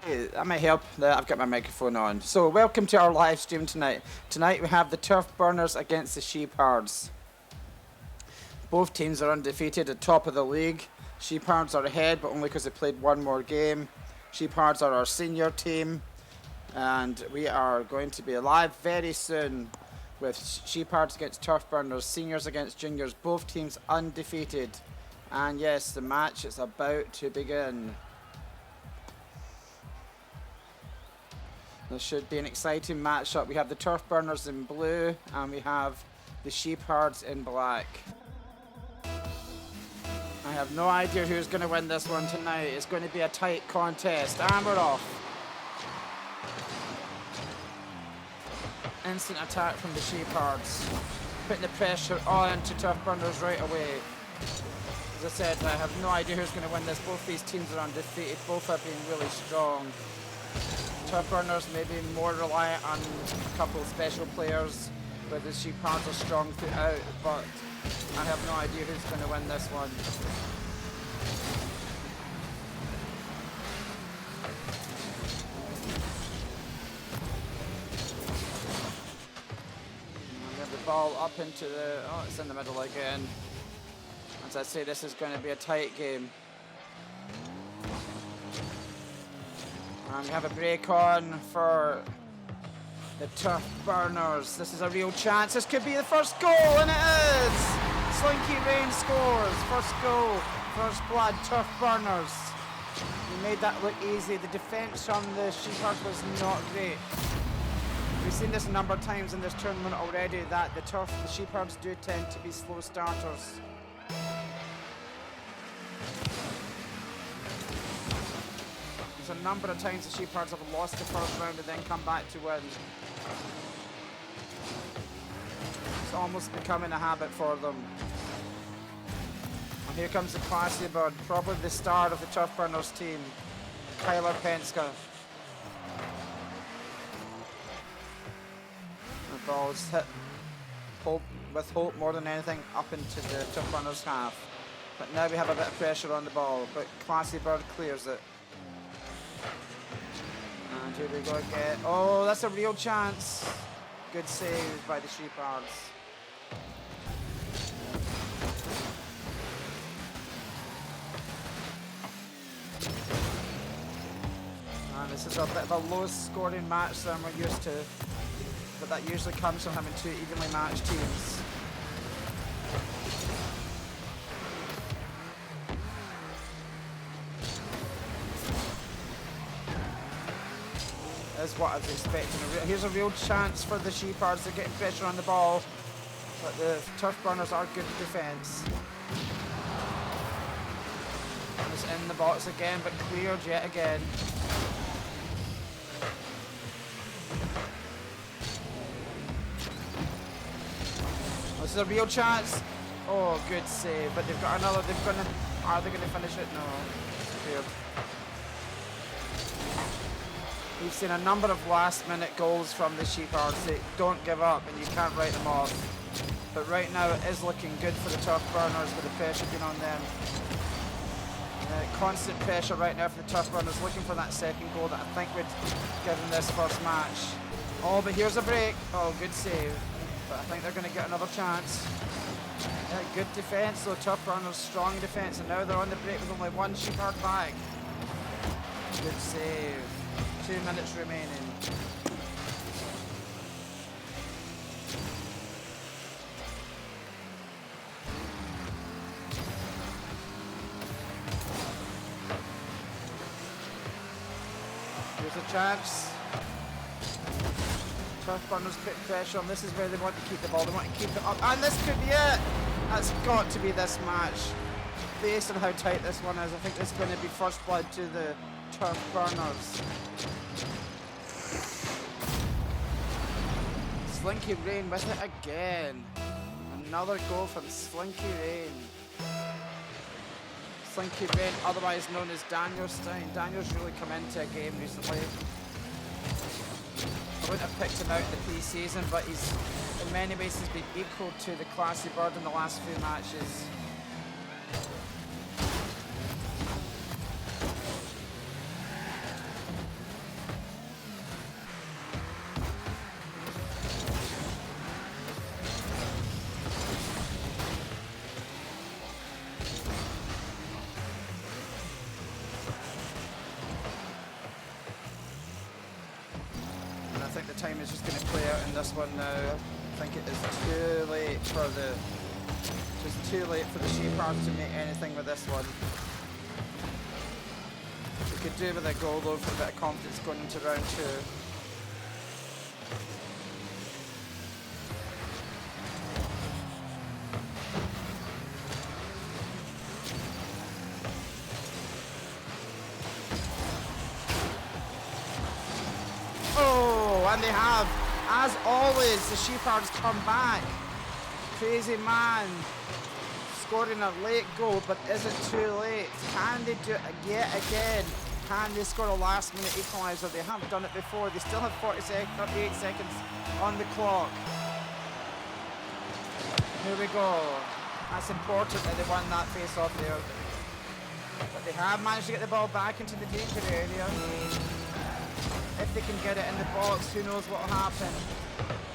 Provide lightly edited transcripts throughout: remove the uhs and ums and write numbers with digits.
That might help that I've got my microphone on. So welcome to our live stream tonight. Tonight we have the Turf Burners against the SHEPARDS. Both teams are undefeated at top of the league. SHEPARDS are ahead, but only because they played one more game. SHEPARDS are our senior team, and we are going to be live very soon with SHEPARDS against Turf Burners, seniors against juniors, both teams undefeated. And yes, the match is about to begin. This should be an exciting matchup. We have the Turf Burners in blue and we have the SHEPARDS in black. I have no idea who's going to win this one tonight. It's going to be a tight contest. And we're off. Instant attack from the SHEPARDS. Putting the pressure on to Turf Burners right away. As I said, I have no idea who's going to win this. Both these teams are undefeated. Both have been really strong. Turf Burners may be more reliant on a couple of special players, where the SHEPARDS are strong throughout, but I have no idea who's going to win this one. We have the ball up into the... oh, it's in the middle again. As I say, this is going to be a tight game. And we have a break on for the Turf Burners. This is a real chance. This could be the first goal, and it is! Slinky Rain scores. First goal, first blood, Turf Burners. We made that look easy. The defence from the SHEPARDS was not great. We've seen this a number of times in this tournament already, that the SHEPARDS do tend to be slow starters. A number of times the SHEPARDS have lost the first round and then come back to win. It's almost becoming a habit for them. And here comes the classy bird, probably the star of the Turf Burners team, Kyler Penska. The ball's hit with hope more than anything up into the Turf Burners half. But now we have a bit of pressure on the ball, but classy bird clears it. And here we go again. Oh, that's a real chance. Good save by the SHEPARDS. And this is a bit of a low scoring match than we're used to. But that usually comes from having two evenly matched teams. Is what I was expecting. Here's a real chance for the SHEPARDS to get pressure on the ball, but the Turf Burners are good defence. It's in the box again, but cleared yet again. This is a real chance. Oh, good save, but they've got another. Are they going to finish it? No. Cleared. We've seen a number of last-minute goals from the SHEPARDS. They don't give up, and you can't write them off. But right now, it is looking good for the Turf Burners with the pressure being on them. Constant pressure right now for the Turf Burners, looking for that second goal that I think would give them this first match. Oh, but here's a break. Oh, good save. But I think they're going to get another chance. Good defence, though. Turf Burners, strong defence, and now they're on the break with only one SHEPARD back. Good save. 2 minutes remaining. Here's a chance. Turf Burners put pressure on. This is where they want to keep the ball. They want to keep it up. And this could be it. That's got to be this match. Based on how tight this one is, I think this is going to be first blood to the Turf Burners. Slinky Rain with it again. Another goal from Slinky Rain. Slinky Rain, otherwise known as Daniel Stein. Daniel's really come into a game recently. I wouldn't have picked him out in the pre-season, but he's in many ways he's been equal to the classy bird in the last few matches. this one now. I think it is too late for the... Just too late for the Shepards to make anything with this one. We could do with a goal though for a bit of confidence going into round 2. And they have, as always, the Shepards come back. Crazy man scoring a late goal, but is it too late? Can they do it yet again? Can they score a last-minute equaliser? They have done it before. They still have 38 seconds on the clock. Here we go. That's important that they won that face-off there. But they have managed to get the ball back into the danger area. If they can get it in the box, who knows what will happen.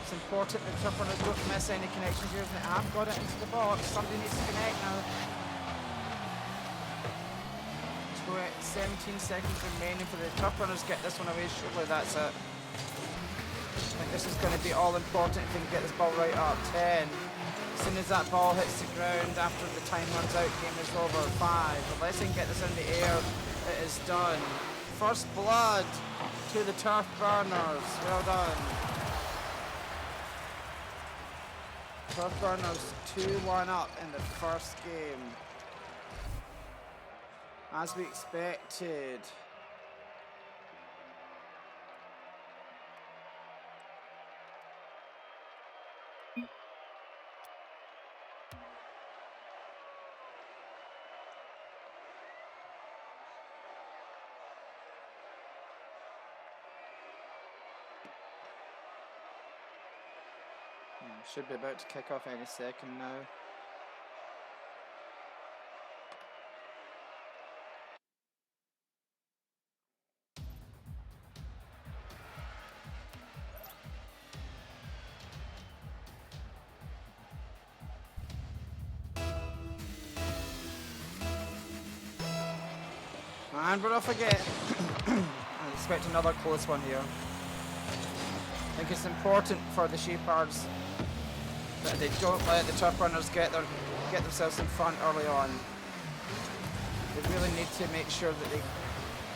It's important that Turf Runners don't miss any connections here, and they have got it into the box. Somebody needs to connect now. 17 seconds remaining for the Turf Runners. Get this one away, surely that's it. I think this is going to be all important if they can get this ball right up. 10. As soon as that ball hits the ground after the time runs out, game is over. 5. Unless they can get this in the air, it is done. First blood to the Turf Burners. Well done. Turf Burners 2-1 up in the first game. As we expected. Should be about to kick off any second now. And we're off again. I expect another close one here. I think it's important for the Shepards that they don't let the Turf Runners get themselves in front early on. They really need to make sure that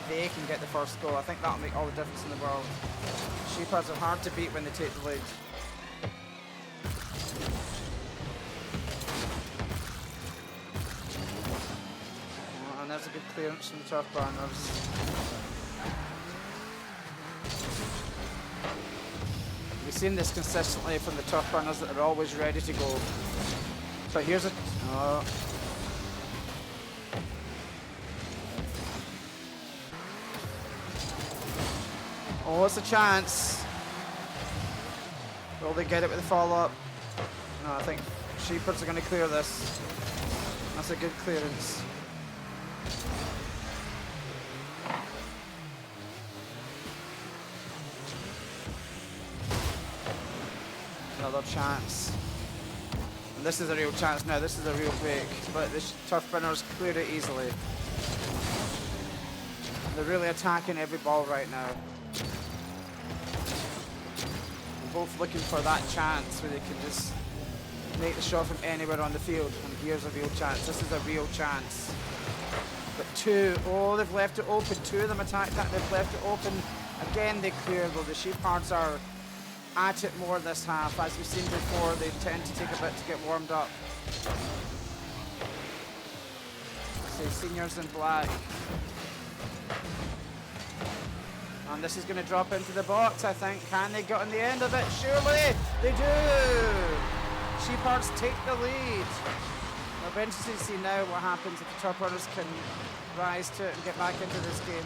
they can get the first goal. I think that'll make all the difference in the world. Shepards are hard to beat when they take the lead. And there's a good clearance from the Turf Runners. We've seen this consistently from the Turf Runners that are always ready to go. But here's a... Oh, it's a chance. Will they get it with the follow-up? No, I think Shepards are going to clear this. That's a good clearance. Another chance. And this is a real chance now. This is a real break. But the Turf Burners cleared it easily. They're really attacking every ball right now. They're both looking for that chance where they can just make the shot from anywhere on the field. And here's a real chance. This is a real chance. But oh, they've left it open. 2 of them attacked that. They've left it open. Again, they clear though. The Shepards are at it more this half. As we've seen before, they tend to take a bit to get warmed up. Say seniors in black. And this is going to drop into the box, I think. Can they get on the end of it? Surely they do! Shepards take the lead. It'll be interesting to see now what happens if the Turf Runners can rise to it and get back into this game.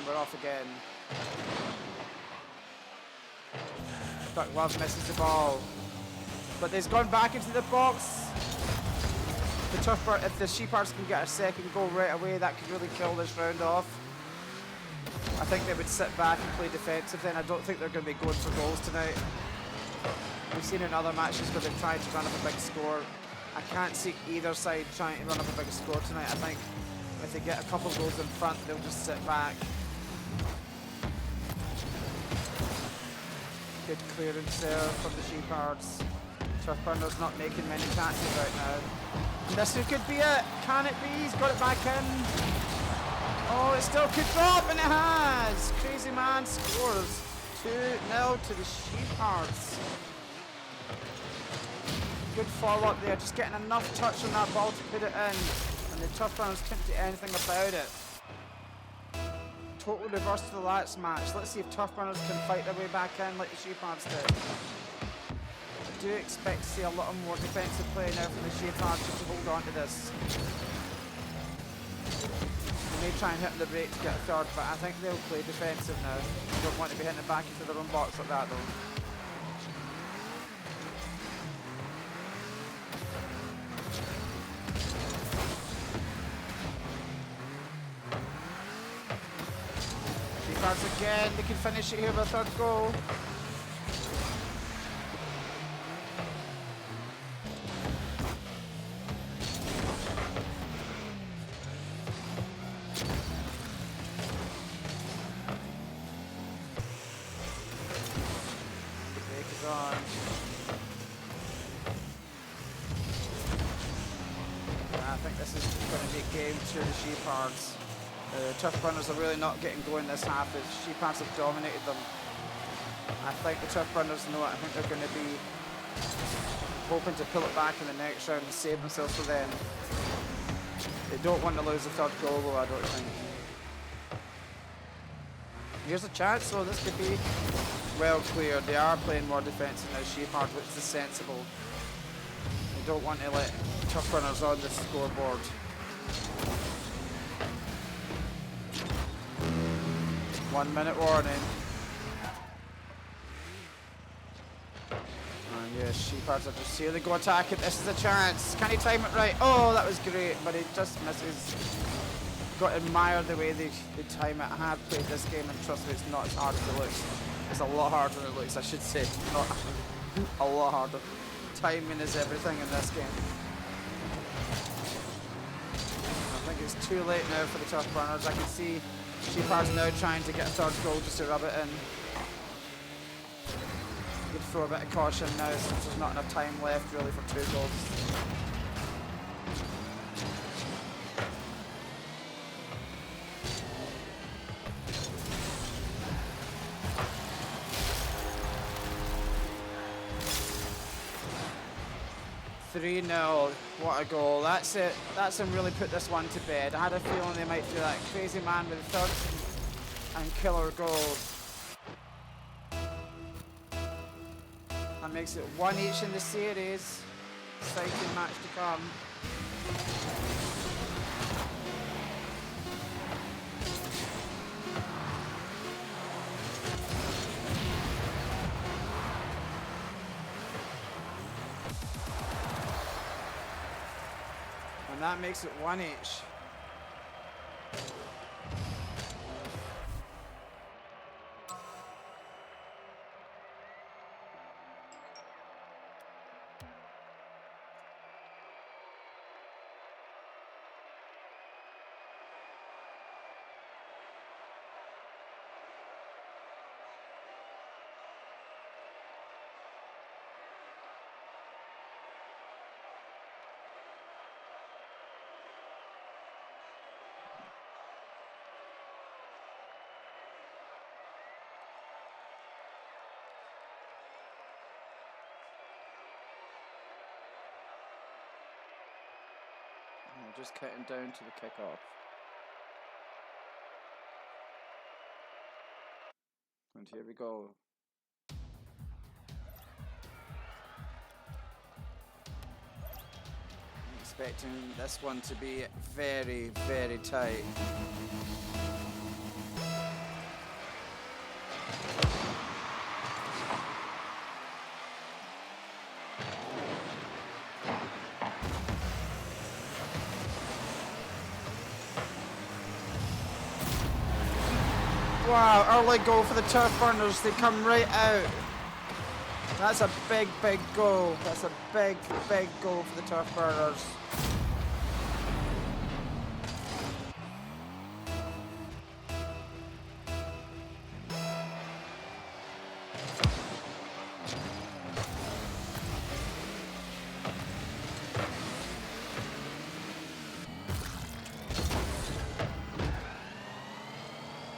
We're off again. Duck Love misses the ball. But they've gone back into the box. If the Shepards can get a second goal right away, that could really kill this round off. I think they would sit back and play defensive then. I don't think they're going to be going for goals tonight. We've seen in other matches where they've tried to run up a big score. I can't see either side trying to run up a big score tonight. I think if they get a couple goals in front, they'll just sit back. Good clearance there from the Shepards. Turf Burners not making many chances right now. And this could be it. Can it be? He's got it back in. Oh, it still could drop, and it has. Crazy Man scores 2-0 to the Shepards. Good follow-up there, just getting enough touch on that ball to put it in. And the Turf Burners couldn't do anything about it. Total reverse to the last match. Let's see if Turf Burners can fight their way back in like the Shepards did. I do expect to see a lot more defensive play now from the Shepards just to hold on to this. They may try and hit the break to get a third, but I think they'll play defensive now. They don't want to be hitting it back into their own box like that though. Shepards again, they can finish it here with a third goal. The break is on. I think this is going to be a game to the Shepards. The Turf Burners are really not getting going this half. The Shepards have dominated them. I think the Turf Burners know it. I think they're going to be hoping to pull it back in the next round and save themselves for then. They don't want to lose the third goal though, I don't think. Here's a chance though, this could be well cleared. They are playing more defensive now, Shepards, which is sensible. They don't want to let Turf Burners on the scoreboard. One minute warning. And yes, Shepards are just here. They go attack it. This is a chance. Can he time it right? Oh, that was great, but he just misses. Got to admire the way they time it. I have played this game and trust me, it's not as hard as it looks. It's a lot harder than it looks, I should say. Not a lot harder. Timing is everything in this game. I think it's too late now for the Turf Burners. I can see Shepards now trying to get a third goal just to rub it in. Could throw a bit of caution now since there's not enough time left really for 2 goals. (3-0). What a goal. That's it. That's them really put this one to bed. I had a feeling they might do that. Crazy Man with a third and killer goal. That makes it 1 each in the series. Exciting match to come. And that makes it 1 each. We're just counting down to the kickoff. And here we go. I'm expecting this one to be very, very tight. Wow, early goal for the Turf Burners. They come right out. That's a big, big goal. That's a big, big goal for the Turf Burners.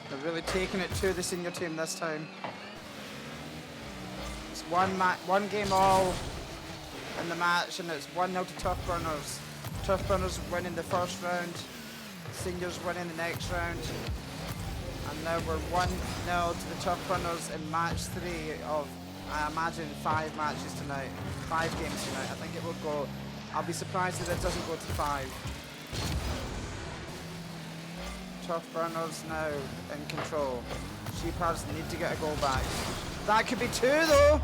They're really taking it to the senior team this time. It's one game all in the match, and it's 1-0 to Turf Burners. Turf Burners winning the first round, seniors winning the next round, and now we're 1-0 to the Turf Burners in match 3 of, I imagine, 5 matches tonight, 5 games tonight. I think it will go. I'll be surprised if it doesn't go to 5. Turf Burners now in control. SHEPARDS need to get a goal back. That could be 2 though.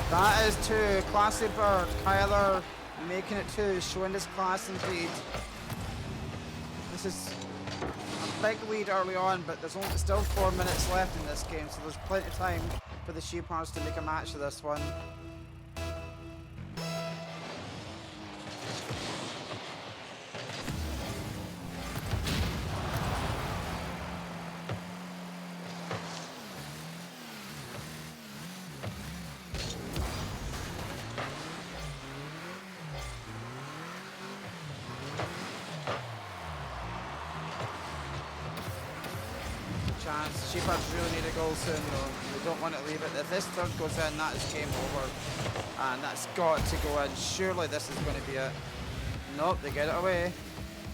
That is 2. Classy bird. Kyler making it 2, showing his class indeed. This is a big lead early on, but there's only still 4 minutes left in this game, so there's plenty of time for the SHEPARDS to make a match of this one. Chance. SHEPARDS really need a goal soon though. They don't want to leave it. If this third goes in, that is game over. And that's got to go in. Surely this is going to be it. Nope, they get it away.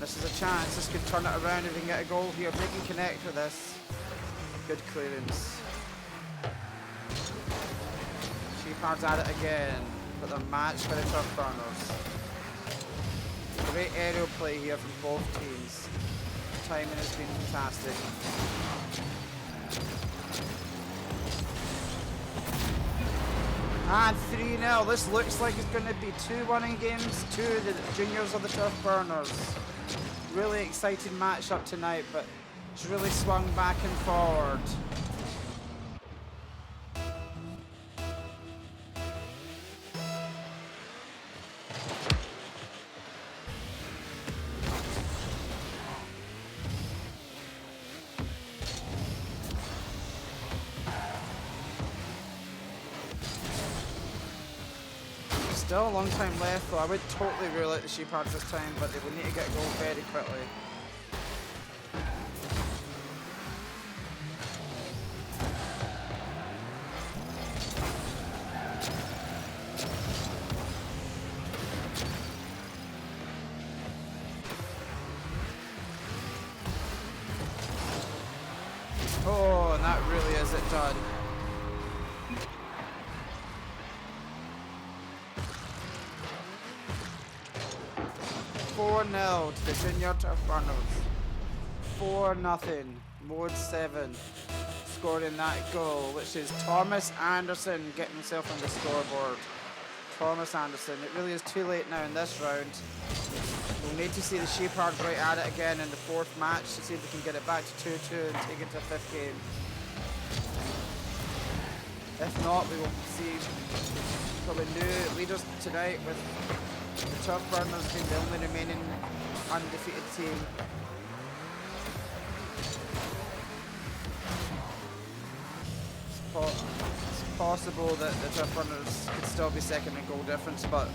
This is a chance. This could turn it around if they can get a goal here. They can connect with this. Good clearance. SHEPARDS at it again. But the match for the Turf Burners. Great aerial play here from both teams. Timing has been fantastic. And 3-0. This looks like it's going to be 2 in games to the juniors of the Turf Burners. Really exciting matchup tonight, but it's really swung back and forward. Still a long time left though. I would totally rule out the SHEPARDS this time, but they will need to get a goal very quickly. Oh, and that really is it done. 4-0 to the junior Turf Burners. 4-0. Mode 7 scoring that goal, which is Thomas Anderson getting himself on the scoreboard. Thomas Anderson. It really is too late now in this round. We'll need to see the SHEPARDS right at it again in the 4th match to see if we can get it back to 2-2 and take it to a 5th game. If not, we will see probably new leaders tonight, with the Turf Burners being the only remaining undefeated team. It's possible that the Turf Burners could still be second in goal difference, but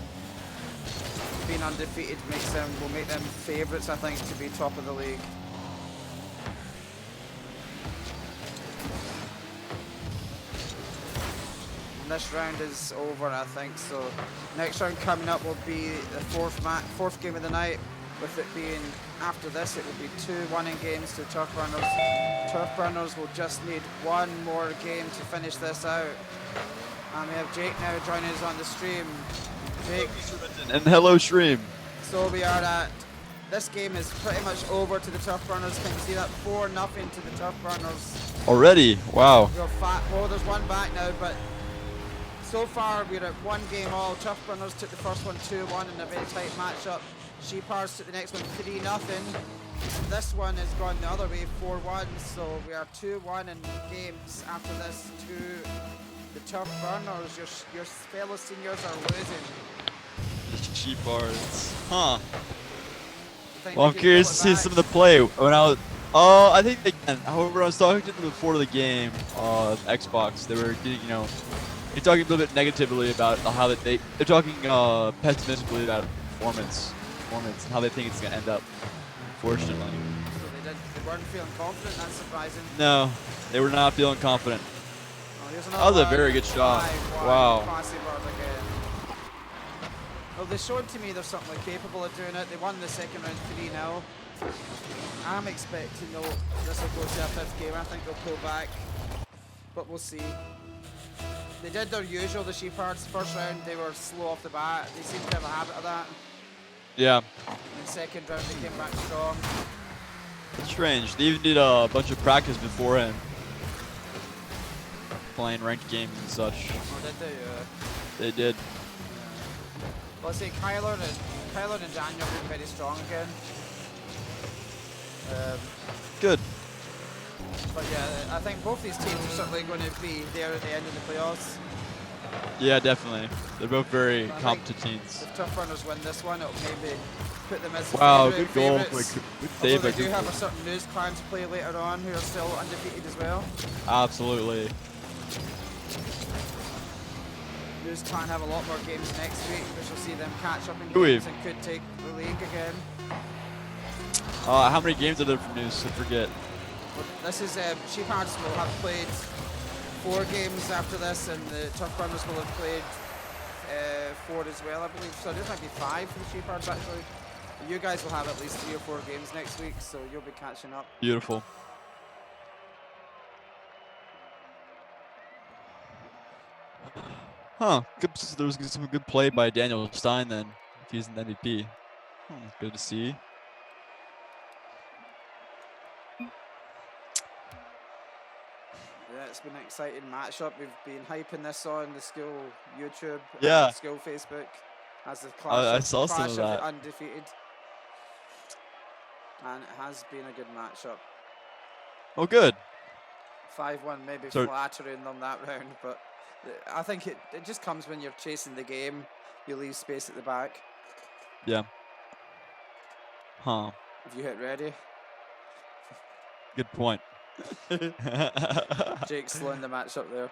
being undefeated will make them favourites, I think, to be top of the league. And this round is over, I think, so next round coming up will be the 4th game of the night, with it being after this it will be 2 in games to Turf Burners. Turf Burners will just need 1 more game to finish this out. And we have Jake now joining us on the stream. Jake. And hello, stream. So we are at, this game is pretty much over to the Turf Burners. Can you see that? 4-0 to the Turf Burners. Already? Wow. Well, there's one back now, but so far we're at 1 game all. Turf Burners took the first one 2-1 in a very tight matchup. SHEPARDS took the next one 3-0. This one has gone the other way, 4-1. So we are 2-1 in games after this 2 The Turf Burners, your fellow seniors are losing. The SHEPARDS. Huh. Think Well, they I'm can curious pull to it see back? some of the play. When I was, I think they can. However, I was talking to them before the game, Xbox. They were, they're talking a little bit negatively about how that they're talking pessimistically about performance, and how they think it's gonna end up. Unfortunately, So they weren't feeling confident. That's surprising. no, they were not feeling confident. Oh, here's That another was a one. very good shot. 5-1, Wow. Classy Bird again. Well, they showed to me they're certainly capable of doing it. They won the second round 3-0. I'm expecting this will go to a fifth game. I think they'll pull back, but we'll see. They did their usual, the SHEPARDS. First round, they were slow off the bat. They seem to have a habit of that. Yeah, In the second round, they came back strong. it's strange. They even did a bunch of practice beforehand, playing ranked games and such. Oh, did they? They did. Well, I say Kyler and Daniel have been very strong again. Good. But yeah, I think both these teams are certainly going to be there at the end of the playoffs. Yeah, definitely. They're both very I competent teams. If Tough Runners win this one, it'll maybe put them as Wow, favourites. good goal. Good save. Although they do have a certain news clan to play later on who are still undefeated as well. Absolutely. News clan have a lot more games next week, which will see them catch up in Ooh. games and could take the league again. How many games are there for News? I forget. This is SHEPARDS will have played 4 games after this, and the Tough Runners will have played 4 as well, I believe. So there might be 5 for the SHEPARDS actually. You guys will have at least 3 or 4 games next week, so you'll be catching up. Beautiful. Huh. There was some good play by Daniel Stein then, if he's an MVP. Good to see. Yeah, it's been an exciting matchup. We've been hyping this on the school YouTube, Yeah. school Facebook, as the I clash, saw some clash of of that. the undefeated, and it has been a good matchup. Oh, good. 5-1, maybe So- flattering them that round, but I think it just comes when you're chasing the game. You leave space at the back. Yeah. Huh. Have you hit ready? Good point. Jake's slowing the match up there.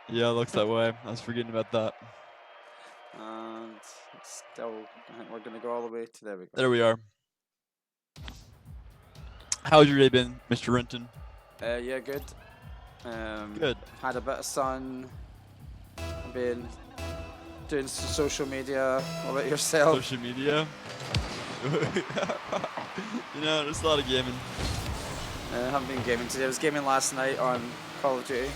Yeah, it looks that way. I was forgetting about that. And still, I think we're going to go all the way to there we go. There we are. How's your day been, Mr. Renton? Yeah, good. Good. Had a bit of sun. I've been doing social media. What about yourself? Social media? There's a lot of gaming. I haven't been gaming today. I was gaming last night on Call of Duty.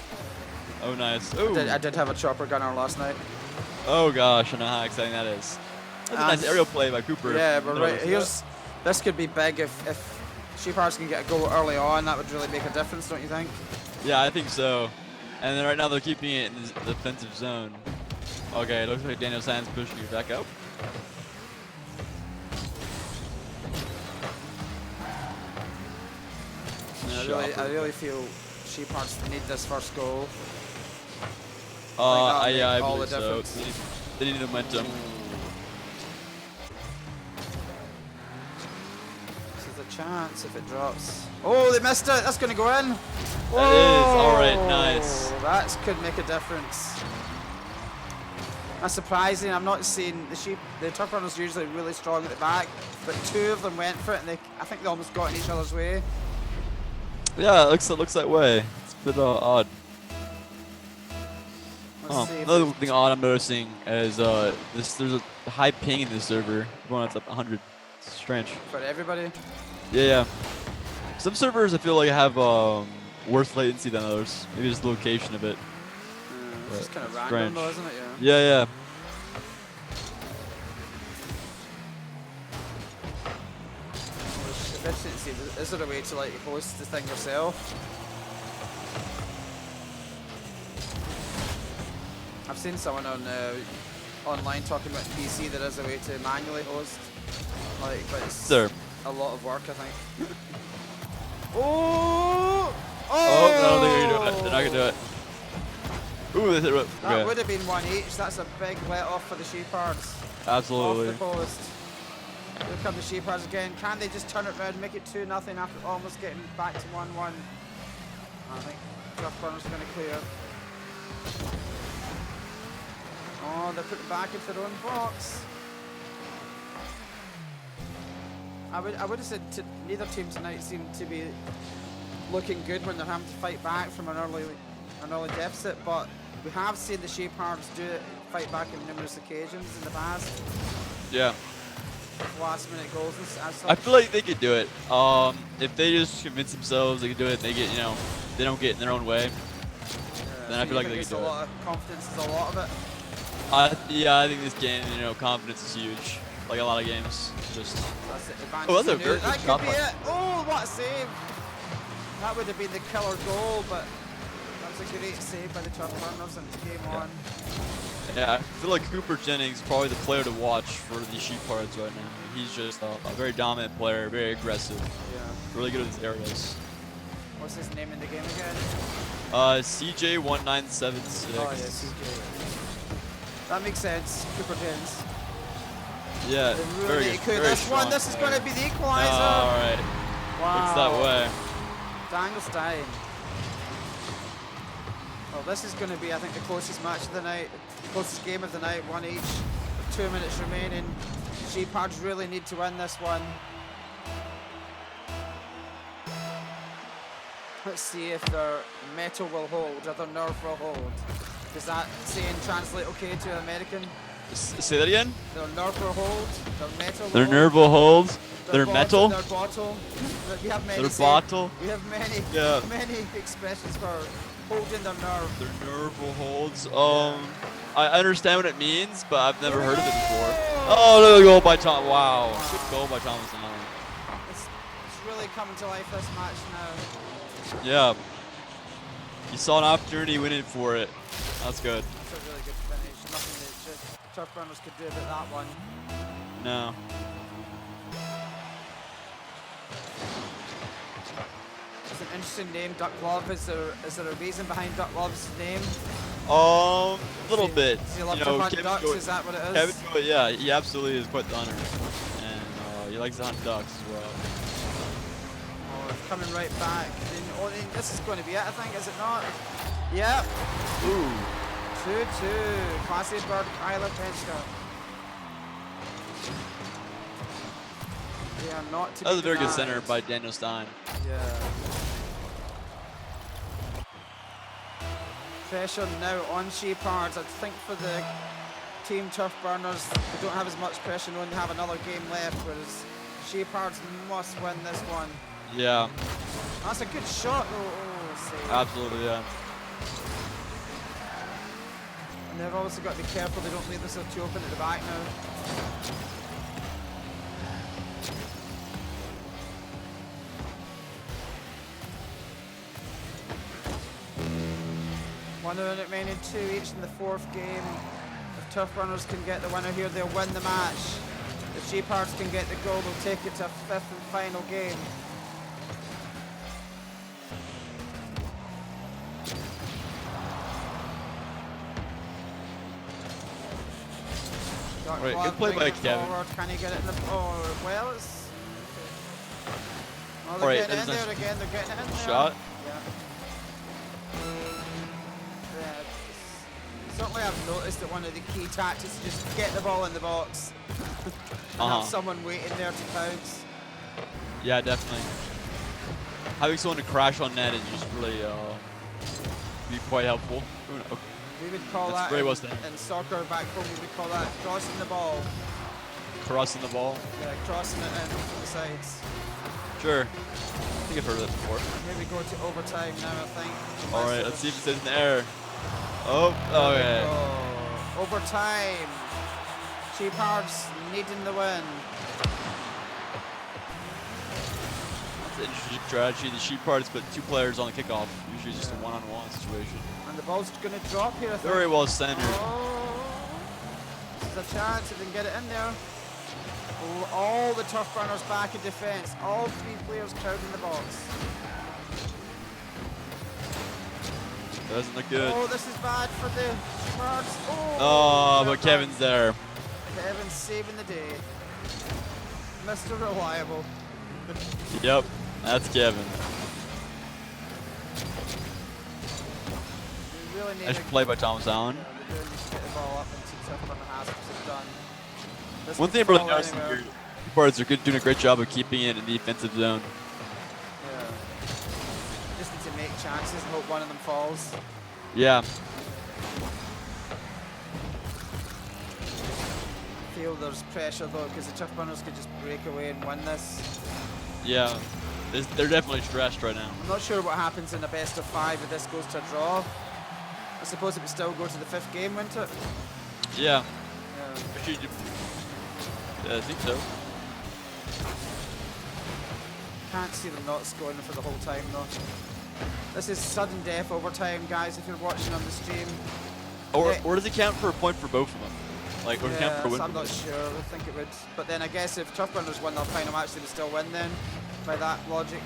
Oh, nice. Oh, I did have a chopper gunner last night. oh gosh, I know how exciting that is. That's a nice aerial play by Cooper. Yeah, but right here's this could be big if SHEPARDS can get a goal early on. That would really make a difference, don't you think? Yeah, I think so. And then right now they're keeping it in the defensive zone. Okay, it looks like Daniel Sands pushing it back up. I really feel SHEPARDS need this first goal. I all the believe so. difference. They need momentum. This is a chance if it drops. Oh, they missed it. That's going to go in. That is all right. Nice. That could make a difference. That's surprising. I'm not seeing the Tough Runners usually really strong at the back, but 2 of them went for it, and I think they almost got in each other's way. Yeah, it looks that way. It's a bit odd. Another thing odd I'm noticing is there's a high ping in this server. Going up to 100. It's strange. For everybody. Yeah. Some servers I feel like have worse latency than others. Maybe just the location of it. It's just kind of strange. random though, isn't it? Yeah. Yeah. It's interesting to see. Is there a way to like host the thing yourself? I've seen someone on online talking about PC. There is a way to manually host, but it's a lot of work, I think. Oh! Oh, no, they're not gonna do it. Ooh, they hit it. That Okay. would have been one each. That's a big let off for the Shepards. Absolutely. Off the post. Here come the Shepards again. Can they just turn it around, make it 2-0 after almost getting back to 1-1? I think Turf Burners are going to clear. Oh, they're putting back into their own box. I would have said neither team tonight seemed to be looking good when they're having to fight back from an early deficit, but we have seen the Shepards fight back on numerous occasions in the past. Yeah. Last minute goals and such. I feel like they could do it. If they just convince themselves they can do it, they get, they don't get in their own way. Then I feel like they can do it. Confidence is a lot of it. Yeah, I think this game, confidence is huge. Like a lot of games, just. That's it. Oh, that's a very That good could shot. be it. Oh, what a save! That would have been the killer goal, but that was a great save by the Turf Burners and game on. Yeah, I feel like Cooper Jennings is probably the player to watch for the Shepards right now. He's just a very dominant player, very aggressive. Yeah. Really good at his areas. What's his name in the game again? CJ1976. Oh yeah, CJ. That makes sense. Cooper Jennings. Yeah, Really very cool. good. This one, this is going to be the equalizer. All right. Wow. Looks that way. Dangelstein. Well, this is going to be, I think, the closest match of the night, closest game of the night, one each, with 2 minutes remaining. Shepards really need to win this one. Let's see if their metal will hold, or their nerve will hold. Does that saying translate okay to American? Say that again? Their nerve will hold, their metal will Their hold. nerve will hold. Their metal. Their bottle. We have many. Their bottle. We have many. Yeah. Many expressions for holding their nerve. Their nerve will hold. I understand what it means, but I've never heard of it before. Oh, look at the goal by Tom. Wow. Good goal by Thomas. It's really coming to life, this match now. Yeah. You saw an opportunity, went in for it. That's good. It's a really good finish. Nothing that Turf Burners could do about that one. No. It's an interesting name, Duck Love. Is there a reason behind Duck Love's name? A little bit. Does he love to hunt ducks? Is that what it is? Kevin, yeah, he absolutely is quite the hunter. And he likes to hunt ducks as well. Oh, it's coming right back. This is going to be it, I think, is it not? Yep. Ooh. 2-2. Classy bird, Kyla Penska. They are not to be That was a very good denied. center by Daniel Stein. Yeah. Pressure now on Shepards. I think for the team Turf Burners, they don't have as much pressure knowing they have another game left, whereas Shepards must win this one. Yeah. That's a good shot though. Oh, save. Absolutely, yeah. And they've obviously got to be careful they don't leave themselves too open at the back now. One minute remaining, 2 each in the fourth game. If Turf Burners can get the winner here, they'll win the match. If Shepards can get the goal, they'll take it to a fifth and final game. Right, good play by Kevin. Forward. Can he get it in the... Oh, well, it's... Oh, they're Alright, getting in there again. They're getting it in there. Shot. Yeah. Certainly I've noticed that one of the key tactics is just get the ball in the box. And have someone waiting there to pounce. Yeah, definitely. Having someone to crash on net is just really be quite helpful. We would call That's that very well in, said. in soccer back home, we would call that crossing the ball. Crossing the ball. Yeah, crossing it in from the sides. Sure. I think I've heard of that before. Maybe go to overtime now, I think. Alright, let's see if it says in the air. Oh, okay. Overtime. Shepards needing the win. That's an interesting strategy. The Shepards put 2 players on the kickoff. Usually just a one-on-one situation. And the ball's going to drop here, I think. Very well centered. Oh, this is a chance if they can get it in there. All the Turf Burners back in defence. All 3 players crowding the box. Doesn't look good. Oh, this is bad. for the Shepards. Oh, well but Kevin's done. there. Kevin's saving the day. Mr. Reliable. Yep, that's Kevin. We really need Nice play by Thomas Allen. Yeah, they really need to get the ball up into Tough Burner has done. This One could thing I'm really fall noticing anywhere. here, Shepards are doing a great job of keeping it in the defensive zone. Yeah. Just need to make chances and hope one of them falls. Yeah. I feel there's pressure though, because the Tough Burners could just break away and win this. Yeah. They're definitely stressed right now. I'm not sure what happens in a best of 5 if this goes to a draw. I suppose it would still go to the 5th game, wouldn't it? Yeah. Yeah. Yeah, I think so. Can't see them not scoring for the whole time though. This is sudden death overtime, guys, if you're watching on the stream. Or does it count for a point for both of them? Like, or does it count for a win? I'm not sure. I think it would. But then I guess if Tough Burners won their final match, they would still win then, by that logic.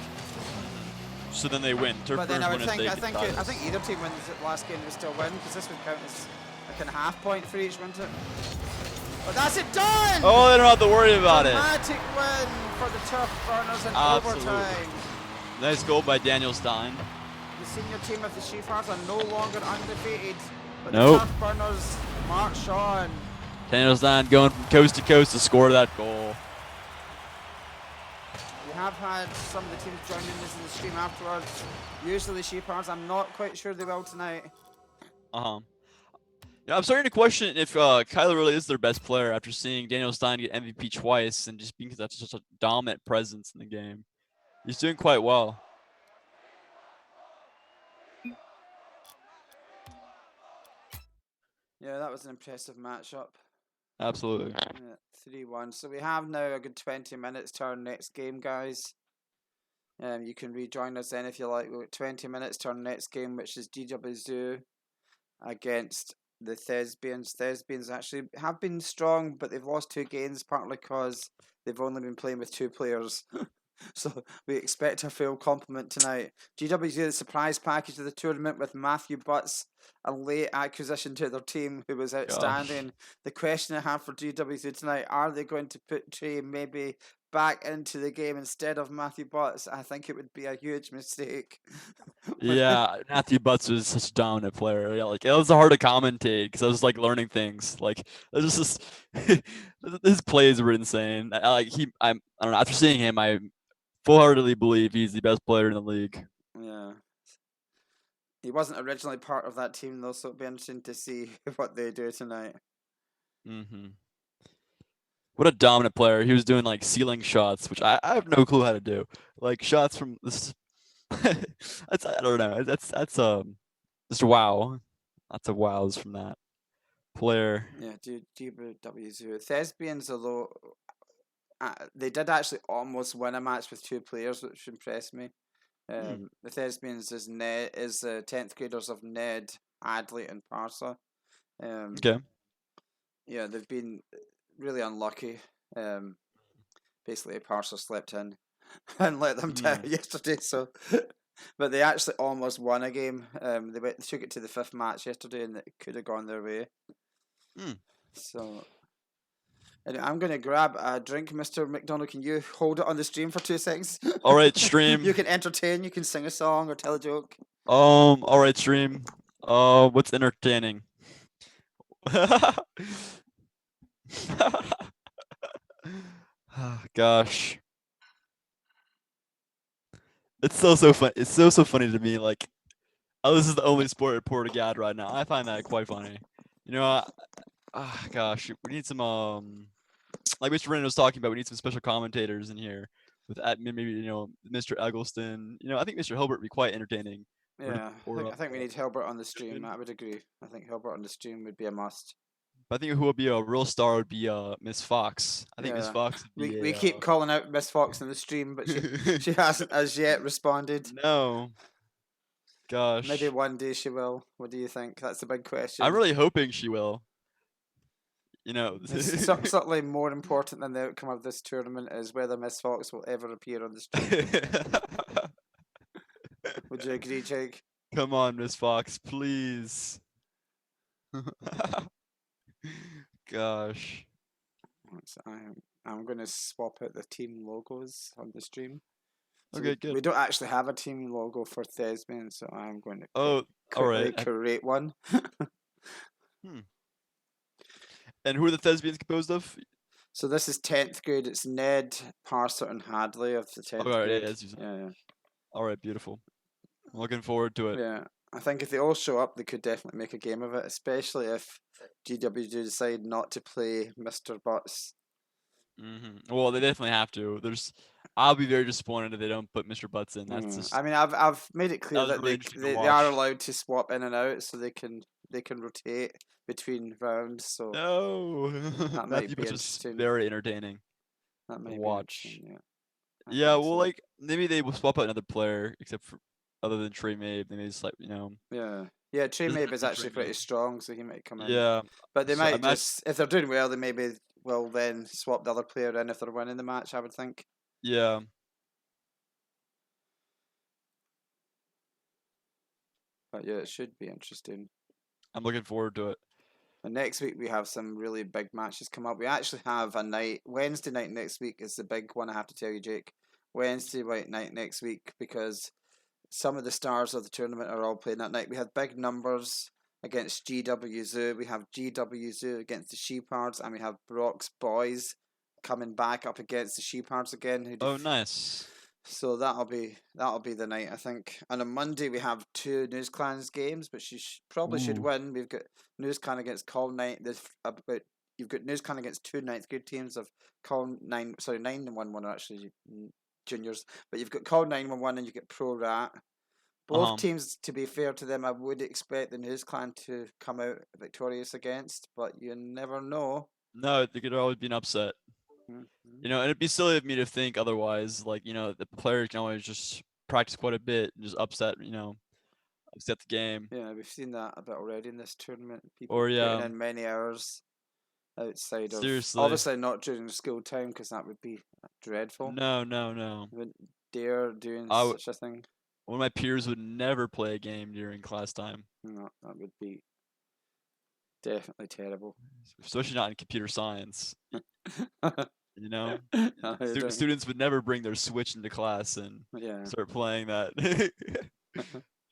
So then they win. But then I would think, I think think either team wins the last game, they would still win, because this would count as like a half point for each, wouldn't it? But that's it done! Oh, they don't have to worry about it. Dramatic win for the Tough Burners in overtime. Nice goal by Daniel Stein. The senior team of the Shepards are no longer undefeated, but Nope. the Tough Burners march on. Daniel Stein going from coast to coast to score that goal. We have had some of the teams joining us in the stream afterwards. Usually Shepards, I'm not quite sure they will tonight. Yeah, I'm starting to question if Kyler really is their best player after seeing Daniel Stein get MVP twice and just being such a dominant presence in the game. He's doing quite well. Yeah, that was an impressive matchup. Absolutely. Yeah, 3-1. So we have now a good 20 minutes to our next game, guys. You can rejoin us then if you like. We've got 20 minutes to our next game, which is GW against the Thespians. Thespians actually have been strong, but they've lost 2 games, partly because they've only been playing with 2 players. So we expect a full complement tonight. GW the surprise package of the tournament with Matthew Butts, a late acquisition to their team who was outstanding. Gosh. The question I have for GW tonight, are they going to put Trey maybe back into the game instead of Matthew Butts? I think it would be a huge mistake. Yeah, Matthew Butts was such a dominant player. Yeah, like it was hard to commentate because I was like learning things. Like it was just his plays were insane. I don't know. After seeing him, I full-heartedly believe he's the best player in the league. Yeah. He wasn't originally part of that team though, so it'll be interesting to see what they do tonight. What a dominant player. He was doing like ceiling shots, which I have no clue how to do. Like shots from this that's I don't know. That's just wow. Lots of wows from that player. Yeah, dude, GW0. Thespians, although they did actually almost win a match with 2 players, which impressed me. The Thespians is 10th graders of Ned, Adley, and Parsa. Okay. Yeah, they've been really unlucky. Basically, Parsa slept in and let them down yesterday. So, but they actually almost won a game. They took it to the 5th match yesterday, and it could have gone their way. So. Anyway, I'm going to grab a drink, Mr. McDonald. Can you hold it on the stream for 2 seconds? All right, stream. You can entertain. You can sing a song or tell a joke. All right, stream. What's entertaining? Gosh, it's so funny. It's so funny to me. Like, oh, this is the only sport at Porter-Gaud right now. I find that quite funny. You know, gosh, we need some like Mr. Brennan was talking about. We need some special commentators in here with maybe Mr. Eggleston. I think Mr. Hilbert would be quite entertaining. Yeah, I think we need Hilbert on the stream. I would agree. I think Hilbert on the stream would be a must. But I think who would be a real star would be Miss Fox. I think Miss Fox would be we keep calling out Miss Fox in the stream, but she hasn't as yet responded. No. Gosh. Maybe one day she will. What do you think? That's the big question. I'm really hoping she will. It's certainly more important than the outcome of this tournament is whether Miss Fox will ever appear on the stream. Would you agree, Jake? Come on, Miss Fox, please. Gosh. So I'm going to swap out the team logos on the stream. So Okay, good. we don't actually have a team logo for Thespian, so I'm going to Oh, all right. create one. Hmm. And who are the Thespians composed of? So this is 10th grade. It's Ned, Parser, and Hadley of the 10th All right, grade. yeah, as you said. Yeah. All right, beautiful. I'm looking forward to it. Yeah. I think if they all show up, they could definitely make a game of it, especially if GW do decide not to play Mr. Butts. Well, they definitely have to. I'll be very disappointed if they don't put Mr. Butts in. That's just. I mean, I've made it clear That was that really interesting to they are watch. allowed to swap in and out, so they can rotate between rounds. So No, that might Matthew be Butts was interesting. very entertaining That to might be watch. interesting. Yeah. I Yeah, think well, so. like maybe they will swap out another player, except for other than Trey Mabe. They may just like Yeah, Trey doesn't have Mabe to is be Trey actually pretty Mabe. strong, so he might come in. Yeah. But they So I might imagine. just, if they're doing well, they maybe will then swap the other player in if they're winning the match, I would think. Yeah. But yeah, it should be interesting. I'm looking forward to it. And next week we have some really big matches come up. We actually have a night, Wednesday night next week is the big one, I have to tell you, Jake. Wednesday night next week, because some of the stars of the tournament are all playing that night. We had big numbers against GW Zoo. We have GW Zoo against the Shepards, and we have Brock's boys coming back up against the Shepards again. Oh, nice. So that'll be the night, I think. And on Monday we have two News Clans games, which you probably should Ooh. win. We've got News Clan against Call 9. You've got News Clan against two ninth grade teams of Call 9. Sorry, 9 and 1 are actually juniors, but you've got Call 911 and you get Pro Rat. Both teams, to be fair to them, I would expect the News Clan to come out victorious against, but you never know. No, there could always be an upset. And it'd be silly of me to think otherwise. Like, the players can always just practice quite a bit and just upset the game. Yeah, we've seen that a bit already in this tournament. People Or, putting in many hours outside of. Seriously. Obviously, not during school time because that would be dreadful. No. I wouldn't dare doing such a thing. One of my peers would never play a game during class time. No, that would be definitely terrible. Especially not in computer science. No, Students would never bring their Switch into class and start playing that.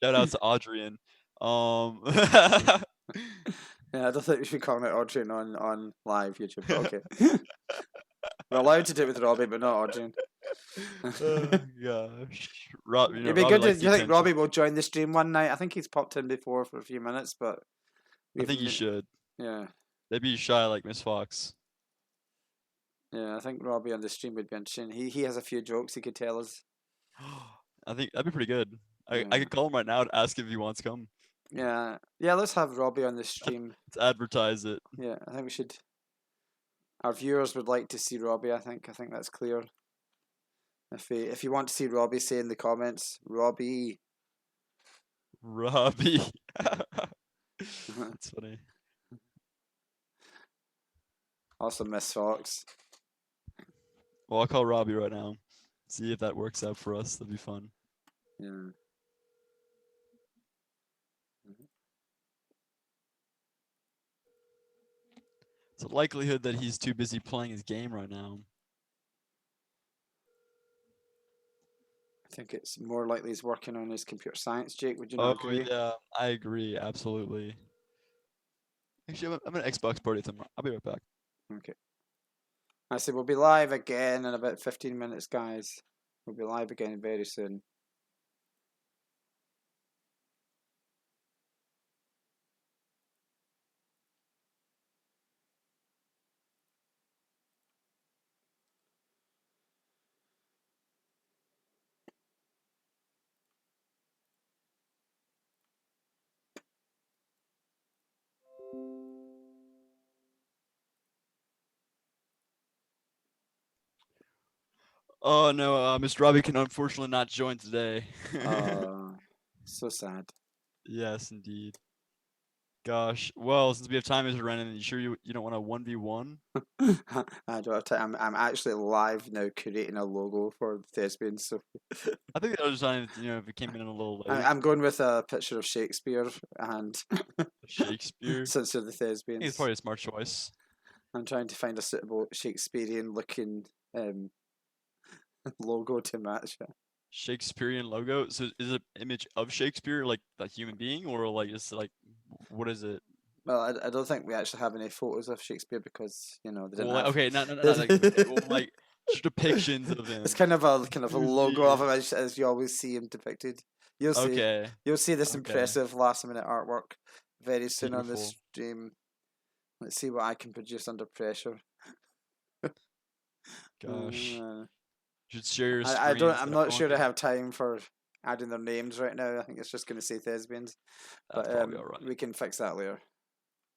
Shout out to Adrian. Yeah, I don't think we should comment Adrian on live YouTube. But okay. We're allowed to do it with Robbie, but not Adrian. Oh gosh. It'd be good. Do you think Robbie will join the stream one night? I think he's popped in before for a few minutes, but I think he should. Yeah. They'd be shy like Miss Fox. Yeah, I think Robbie on the stream would be interesting. He has a few jokes he could tell us. I think that'd be pretty good. I could call him right now to ask if he wants to come. Yeah, let's have Robbie on the stream. Let's advertise it. Yeah, I think we should. Our viewers would like to see Robbie, I think that's clear. If you want to see Robbie, say in the comments, Robbie. Robbie. That's funny. Also Miss Fox. Well, I'll call Robbie right now. See if that works out for us. That'd be fun. Yeah. It's a likelihood that he's too busy playing his game right now. I think it's more likely he's working on his computer science, Jake. Would you not agree? Yeah, I agree. Absolutely. Actually, I'm an Xbox party with him. I'll be right back. Okay. I said we'll be live again in about 15 minutes, guys. We'll be live again very soon. Oh no, Mr. Robbie can unfortunately not join today. So sad. Yes, indeed. Gosh. Well, since we have time, Mr. Renan, you sure you don't want a 1v1? I don't have time. I'm actually live now creating a logo for Thespians. So I think the other time, if it came in a little late. I'm going with a picture of Shakespeare and Shakespeare. since they're the I think it's Thespians. probably a smart choice. I'm trying to find a suitable Shakespearean looking logo to match it. Shakespearean logo. So is it an image of Shakespeare, like a human being, or like it's like what is it? Well, I don't think we actually have any photos of Shakespeare because they didn't Well, like, have. okay, no, like just depictions of him. It's kind of a Who's logo of he? him as you always see him depicted. You'll see. Okay, You'll see this okay, impressive last minute artwork very soon on this beautiful. stream. Let's see what I can produce under pressure. Gosh, Uh, you should share your I screen. don't. So I'm not everyone sure I can. have time for adding their names right now. I think it's just going to say Thespians, That's but probably all right. we can fix that later.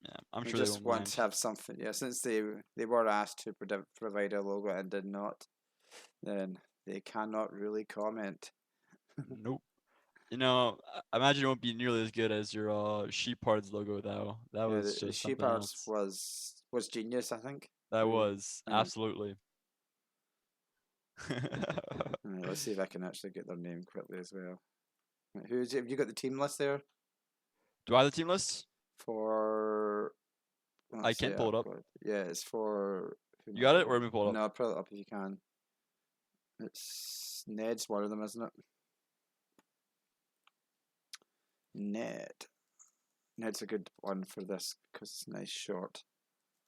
Yeah, I'm We sure they just won't want mind. to have something. Yeah, since they were asked to provide a logo and did not, then they cannot really comment. Nope. I imagine it won't be nearly as good as your SHEPARDS logo though. That Yeah, was the just something SHEPARDS else. was genius. I think. That We, was uh, absolutely. let's see if I can actually get their name quickly as well. Right, who's have you got the team list there Do I have the team list? for? I Let's see, can't pull it I've up. got yeah, it's for. Who You am I got it, looking or at? let me pull it up? No, pull it up if you can. It's Ned's one of them, isn't it? Ned. Ned's a good one for this because it's nice short.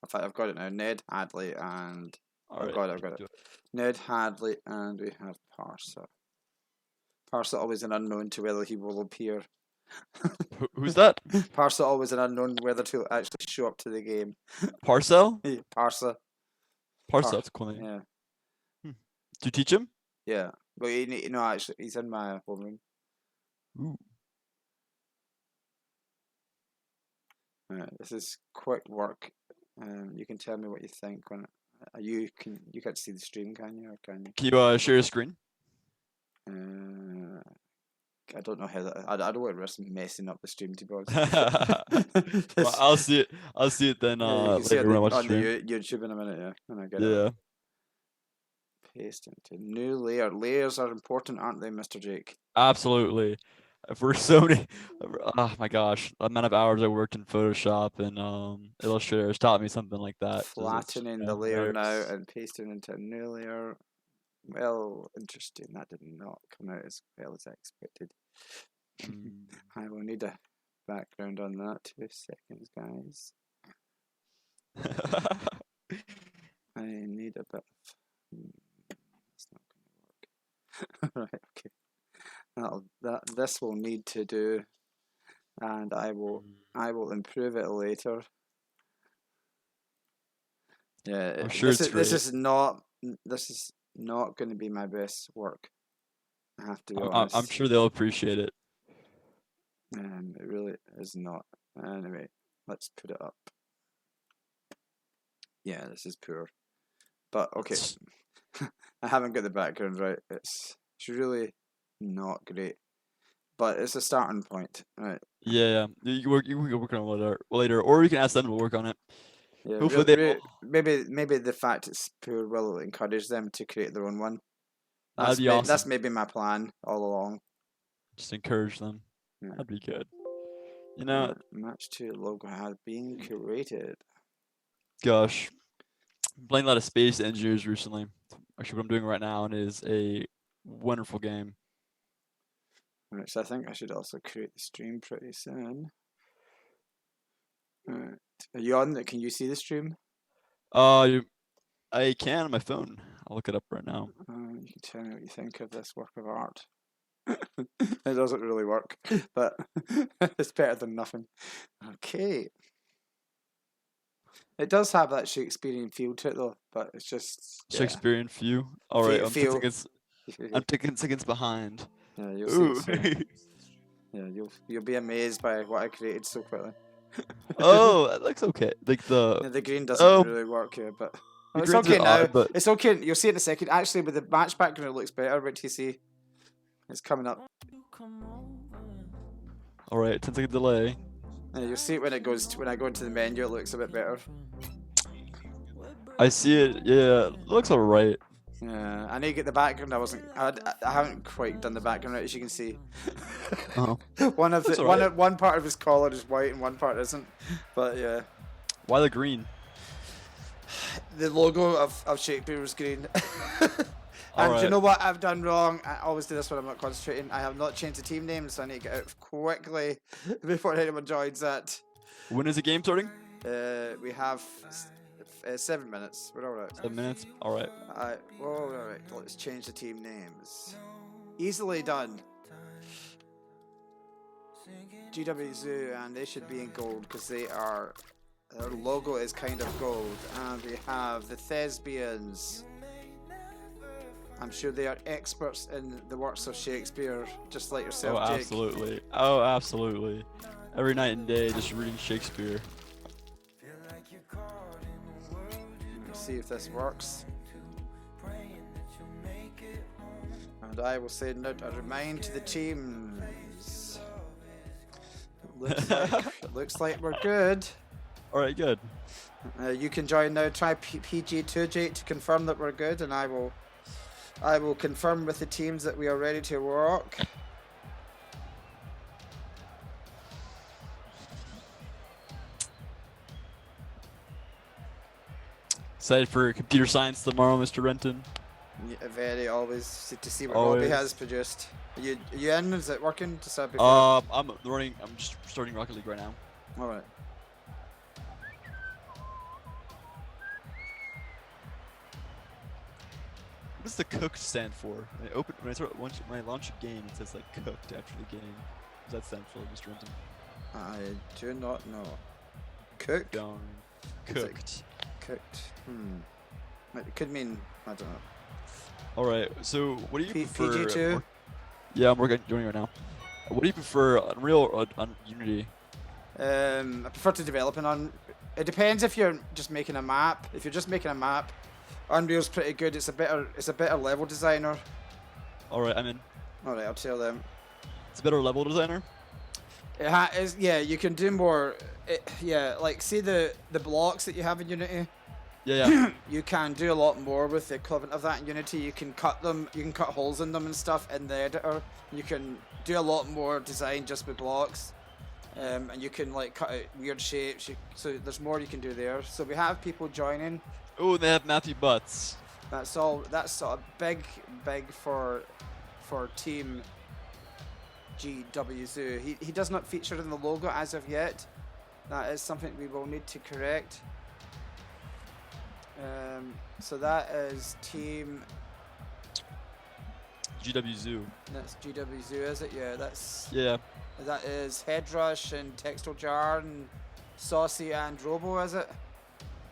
In fact, I've got it now. Ned Hadley and All I've right, got it. do it. Ned Hadley and we have Parser. Parser always an unknown to whether he will appear. Who's that? Parser always an unknown whether to actually show up to the game. Parcel? Parser. Parcel, that's a cool name. Yeah. Do you teach him? Yeah. But actually he's in my homeroom. Ooh. This is quick work. You can tell me what you think when you can't see the stream, can you? Or can you? Can you share your screen? I don't know how that. I don't want to risk messing up the stream, to be honest. Well, I'll see it. I'll see it then Yeah, you can see it later when I watch the on stream. the YouTube in a minute. Yeah, when I get it. Yeah. Paste into new layer. Layers are important, aren't they, Mr. Jake? Absolutely. For so many, oh my gosh, the amount of hours I worked in Photoshop and Illustrator has taught me something like that. Flattening the layer now and pasting into a new layer. Well, interesting. That did not come out as well as I expected. I will need a background on that. 2 seconds, guys. I need a bit of. It's not going to work. Right. Okay. This will need to do, and I will improve it later. Yeah, I'm sure this is not going to be my best work. I have to be honest. I'm sure they'll appreciate it. It really is not. Anyway, let's put it up. Yeah, this is poor, but okay. I haven't got the background right. It's really not great, but it's a starting point, right? Yeah. You can work on it later, or you can ask them to work on it. Yeah, Hopefully maybe the fact it's poor will encourage them to create their own one. that'd be awesome. That's maybe my plan all along. Just encourage them. Yeah. That'd be good. Match 2 logo has been created. Gosh, I'm playing a lot of Space Engineers recently. Actually, what I'm doing right now is a wonderful game. Right, so I think I should also create the stream pretty soon. Right. Are you on? Can you see the stream? I can on my phone. I'll look it up right now. You can tell me what you think of this work of art. It doesn't really work, but it's better than nothing. Okay. It does have that Shakespearean feel to it, though, but it's just Shakespearean view. All right, I'm 10 seconds behind. Yeah, you'll see. Yeah, you'll be amazed by what I created so quickly. Oh, that looks okay. Like the green doesn't really work here, but it's okay now. But it's okay. You'll see it in a second. Actually, with the match background, it looks better. Wait till you see. It's coming up. All right, 10-second delay. You'll see it when it goes when I go into the menu. It looks a bit better. I see it. Yeah, it looks alright. Yeah, I need to get the background. I haven't quite done the background right, as you can see. Oh, One part of his collar is white and one part isn't. But yeah, why the green? the logo of Shakespeare was green. And you know what I've done wrong? I always do this when I'm not concentrating. I have not changed the team name, so I need to get out quickly before anyone joins that. When is the game starting? We have 7 minutes. We're alright. 7 minutes. All right. Alright. Let's change the team names. Easily done. GW and they should be in gold because their logo is kind of gold. And we have the Thespians. I'm sure they are experts in the works of Shakespeare, just like yourself, Oh, Jake. absolutely. Oh, absolutely. Every night and day, just reading Shakespeare. Let's see if this works. And I will send out a remind to the teams. Looks like we're good. All right, good. You can join now. Try PG2, Jake, to confirm that we're good, and I will confirm with the teams that we are ready to work. Excited for computer science tomorrow, Mr. Renton. Yeah, very always to see what Always. Robbie has produced. Are you in? Is it working? Just I'm running. I'm just starting Rocket League right now. All right. What does the cooked stand for? When I launch a game, it says like cooked after the game. What does that stand for, Mr. Renton? I do not know. Cook? Darn. Is it Cooked. Cooked. It could mean, I don't know. All right. So, what do you prefer? PG2? Yeah, I'm joining right now. What do you prefer, Unreal or Unity? I prefer to develop on. It depends if you're just making a map. If you're just making a map, Unreal's pretty good. It's a better level designer. All right, I'm in. All right, I'll tell them. It's a better level designer. Yeah, you can do more. Like see the blocks that you have in Unity. Yeah. You can do a lot more with the equivalent of that in Unity. You can cut them. You can cut holes in them and stuff in the editor. You can do a lot more design just with blocks. And you can like cut out weird shapes. So there's more you can do there. So we have people joining. Oh, they have Matthew Butts. That's all. That's sort of big for Team GWZ. He does not feature in the logo as of yet. That is something we will need to correct. So that is Team GWZ. That's GWZ, is it? Yeah, Yeah. That is Headrush and Textile Jar and Saucy and Robo, is it?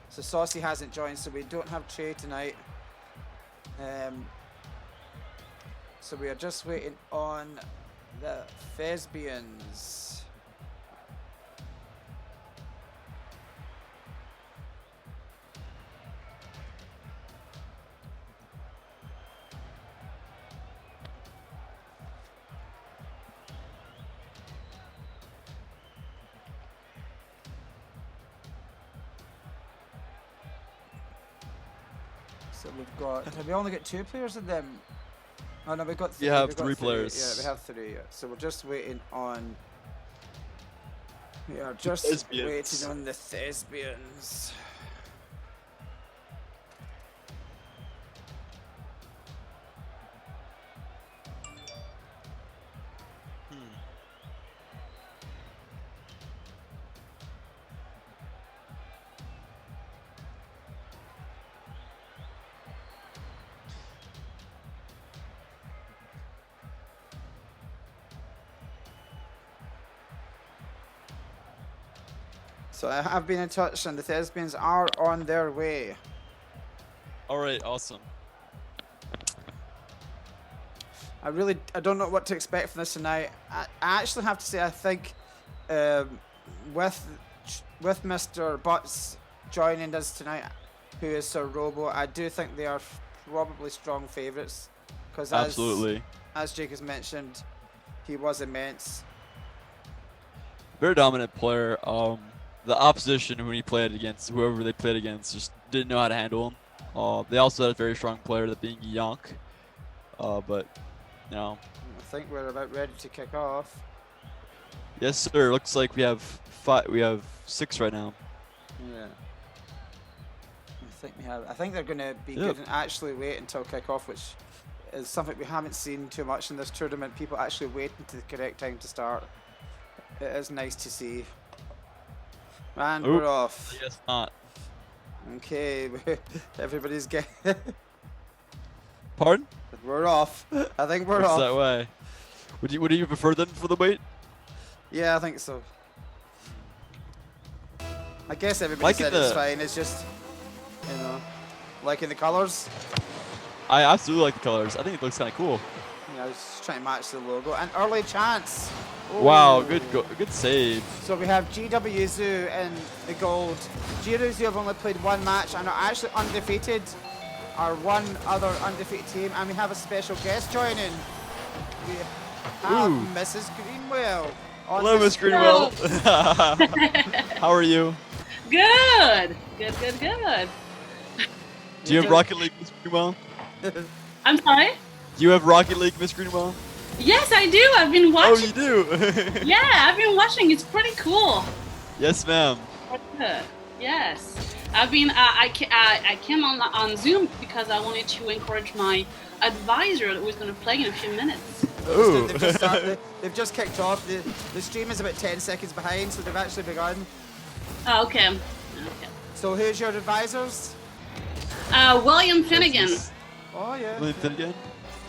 So Saucy hasn't joined, so we don't have Trey tonight. So we are just waiting on the Thespians. So we've got. Have we only got 2 players in them? Oh no, we've got 3. You have we've got 3 players. Yeah, we have 3. So we're just waiting on. We are just Thespians. waiting on the Thespians. So I have been in touch, and the Thespians are on their way. All right, awesome. I don't know what to expect from this tonight. I actually have to say I think with Mr. Butts joining us tonight, who is Sir Robo, I do think they are probably strong favourites. Because Absolutely. As Jake has mentioned, he was immense. very dominant player. The opposition when he played against whoever they played against just didn't know how to handle him. They also had a very strong player, that being Yonk. But you know. I think we're about ready to kick off. Yes, sir. Looks like we have 5. We have 6 right now. Yeah. I think they're going to be good and actually wait until kick-off, which is something we haven't seen too much in this tournament. People actually wait until the correct time to start. It is nice to see. And we're off. I guess not. Okay, everybody's getting. Pardon? We're off. I think we're Looks off. that way. Would you prefer them for the wait? Yeah, I think so. I guess everybody said it's fine. It's just, you know, liking the colours. I absolutely like the colors. I think it looks kind of cool. Yeah, I was just trying to match the logo. And early chance. Oh. Wow, good save. So we have GWZ in the gold. GWZ have only played one match and are actually undefeated. Our one other undefeated team, and we have a special guest joining. We have Mrs. Greenwell. Hello, Miss Greenwell. How are you? Good. Do you have Rocket League, Miss Greenwell? I'm sorry? Do you have Rocket League, Miss Greenwell? Yes, I do. I've been watching. Oh, you do? Yeah, I've been watching. It's pretty cool. Yes, ma'am. Good. Yes. I've been. I came on Zoom because I wanted to encourage my advisor who is going to play in a few minutes. Ooh. They've just kicked off. The stream is about 10 seconds behind, so they've actually begun. Oh, okay. So who's your advisors? William Finnegan. Oh yeah. William Finnegan?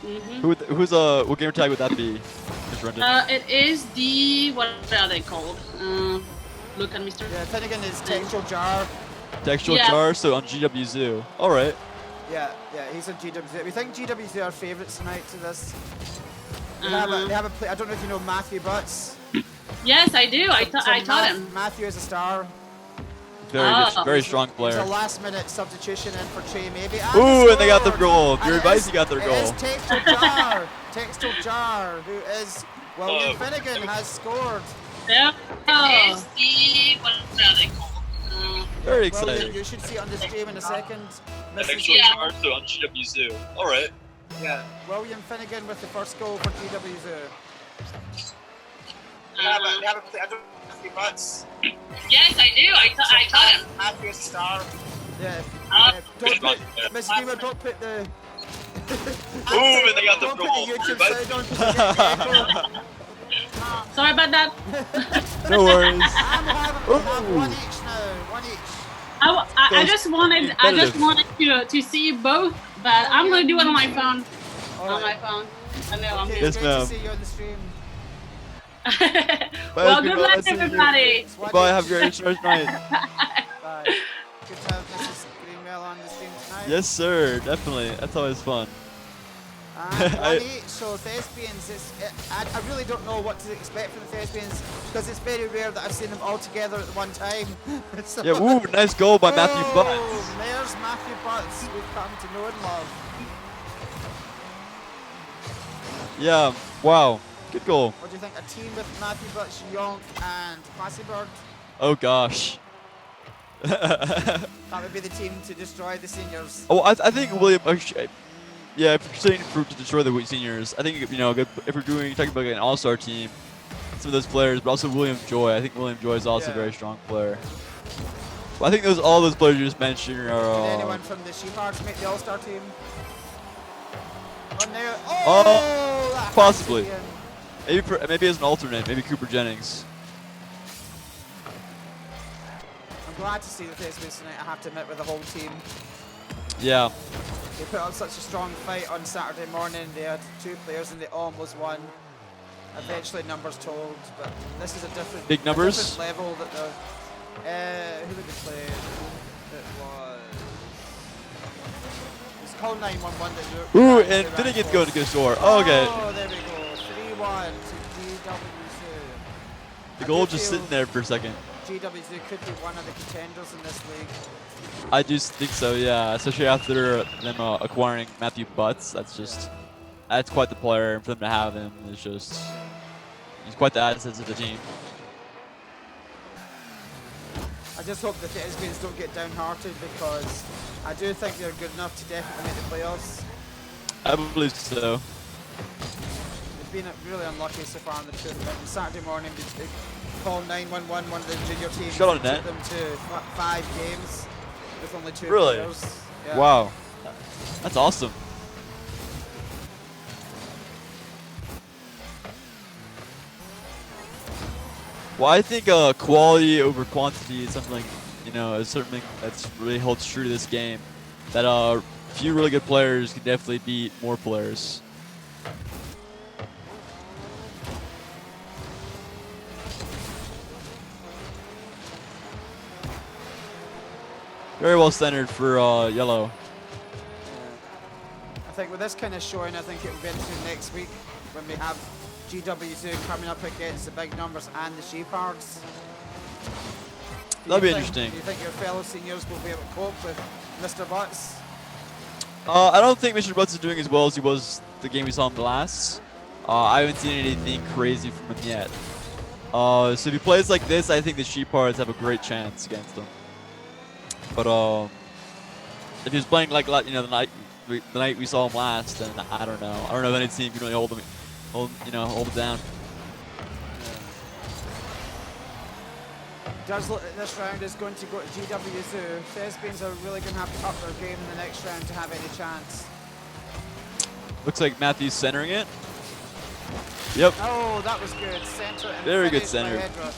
Mm-hmm. What gamer tag would that be, Miss Rendon? It is the, what are they called? Look at Mr. Yeah, Finnegan is Textual Jar. Textual Jar, so on GWZ. All right. Yeah, he's on GWZ. We think GWZ are favourites tonight to this. They have a play. I don't know if you know Matthew Butts. Yes, I do. I taught him. Matthew is a star. Very strong player. He's a last-minute substitution in for Trey Maybe. Ooh, and they got their goal. Your advice, you got their goal. It is Textual Jar, who is William Finnegan, has scored. Yeah. It is the, what are they called? Very exciting. You should see it on the stream in a second. Textual Jar, so on GWZ. All right. Yeah, William Finnegan with the first goal for GWZ. I don't Matthew Butts. Yes, I do. I taught him. Matthew is a star. Yeah. Miss Greenwood, don't put the. Ooh, and they got the don't goal. Put the YouTube sound on. Sorry about that. No worries. I'm one each now. One each. I just wanted to see you both, but I'm gonna do it on my phone. On my phone. I know. I'm Yes, ma'am. To see you on the stream. Well, good luck, everybody. Bye. Have a great night. Bye. Good to have Mrs. Greenwell on the stream tonight. Yes, sir. Definitely. That's always fun. One each, so Thespians, I really don't know what to expect from the Thespians because it's very rare that I've seen them all together at one time. So, Yeah, ooh, nice goal by Matthew Butts. There's Matthew Butts we've come to know and love. Yeah, wow. Good goal. What do you think? A team with Matthew Butts, Yonk, and Classybird? Oh, gosh. That would be the team to destroy the seniors. Oh, I think William... Yeah, if you're saying to destroy the seniors, I think, you know, if we're talking about an all-star team, some of those players, but also William Joy. I think William Joy is also a very strong player. Well, I think all those players you just mentioned are... Did anyone from the SHEPARDS make the all-star team? Possibly. Maybe as an alternate, maybe Cooper Jennings. I'm glad to see the Thespians tonight, I have to admit, with the whole team. Yeah. They put up such a strong fight on Saturday morning. They had 2 players and they almost won. Eventually numbers told, but this is a different, big numbers. A different level that they're... who did they play? It was called 911 that Ooh, and Finnegan's going to go score. Oh, okay. Oh, there we go. 3-1 to GWZ. The goal just sitting there for a second. GWZ could be one of the contenders in this league. I just think so, yeah. Especially after them acquiring Matthew Butts. That's quite the player. And for them to have him, he's quite the asset to the team. I just hope the Thespians don't get downhearted, because I do think they're good enough to definitely make the playoffs. I believe so. They've been really unlucky so far in the tournament. And Saturday morning, they called 911, one of the junior teams, Shot on and net. took them to 5 games with only 2 Really? players. Yeah. Wow. That's awesome. Well, I think quality over quantity is something, is something that's really holds true to this game. That few really good players can definitely beat more players. Very well centered for yellow. I think with this kind of showing, I think it will be interesting next week when we have GW2 coming up against the big numbers and the SHEPARDS. That'll be interesting. Do you think your fellow seniors will be able to cope with Mr. Butts? I don't think Mr. Butts is doing as well as he was the game we saw him last. I haven't seen anything crazy from him yet. So if he plays like this, I think the SHEPARDS have a great chance against him. But if he was playing like the night we saw him last, then I don't know. I don't know if any team can really hold him down. Does look like this round is going to go to GW2. Thespians are really going to have to up their game in the next round to have any chance. Looks like Matthew's centering it. Yep. Oh, that was good. Center and Very good finished center. by Hedra.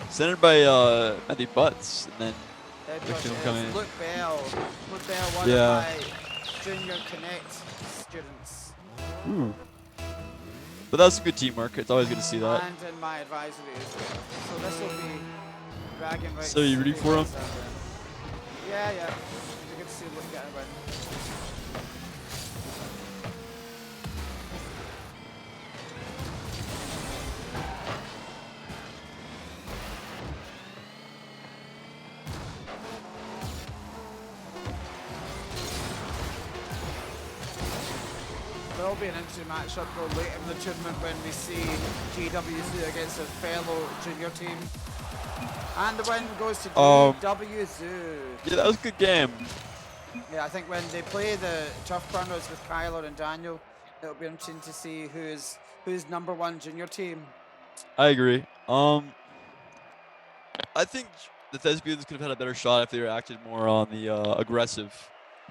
Centered by Matthew Butts, and then Hedra Victor will come is in. Luke Bell. Luke Bell, one Yeah. of my Junior Connect students. Ooh. But that's some good teamwork. It's always good to see that. And in my advisory as well. So this will be bragging rights. So you rooting for him? Yeah, yeah. It'd be good to see Luke get a win. There'll be an interesting matchup though late in the tournament when we see GW2 against a fellow junior team. And the win goes to GW2. Yeah, that was a good game. Yeah, I think when they play the Tough Burners with Kyler and Daniel, it'll be interesting to see who's #1 junior team. I agree. I think the Thespians could have had a better shot if they were acted more on the aggressive.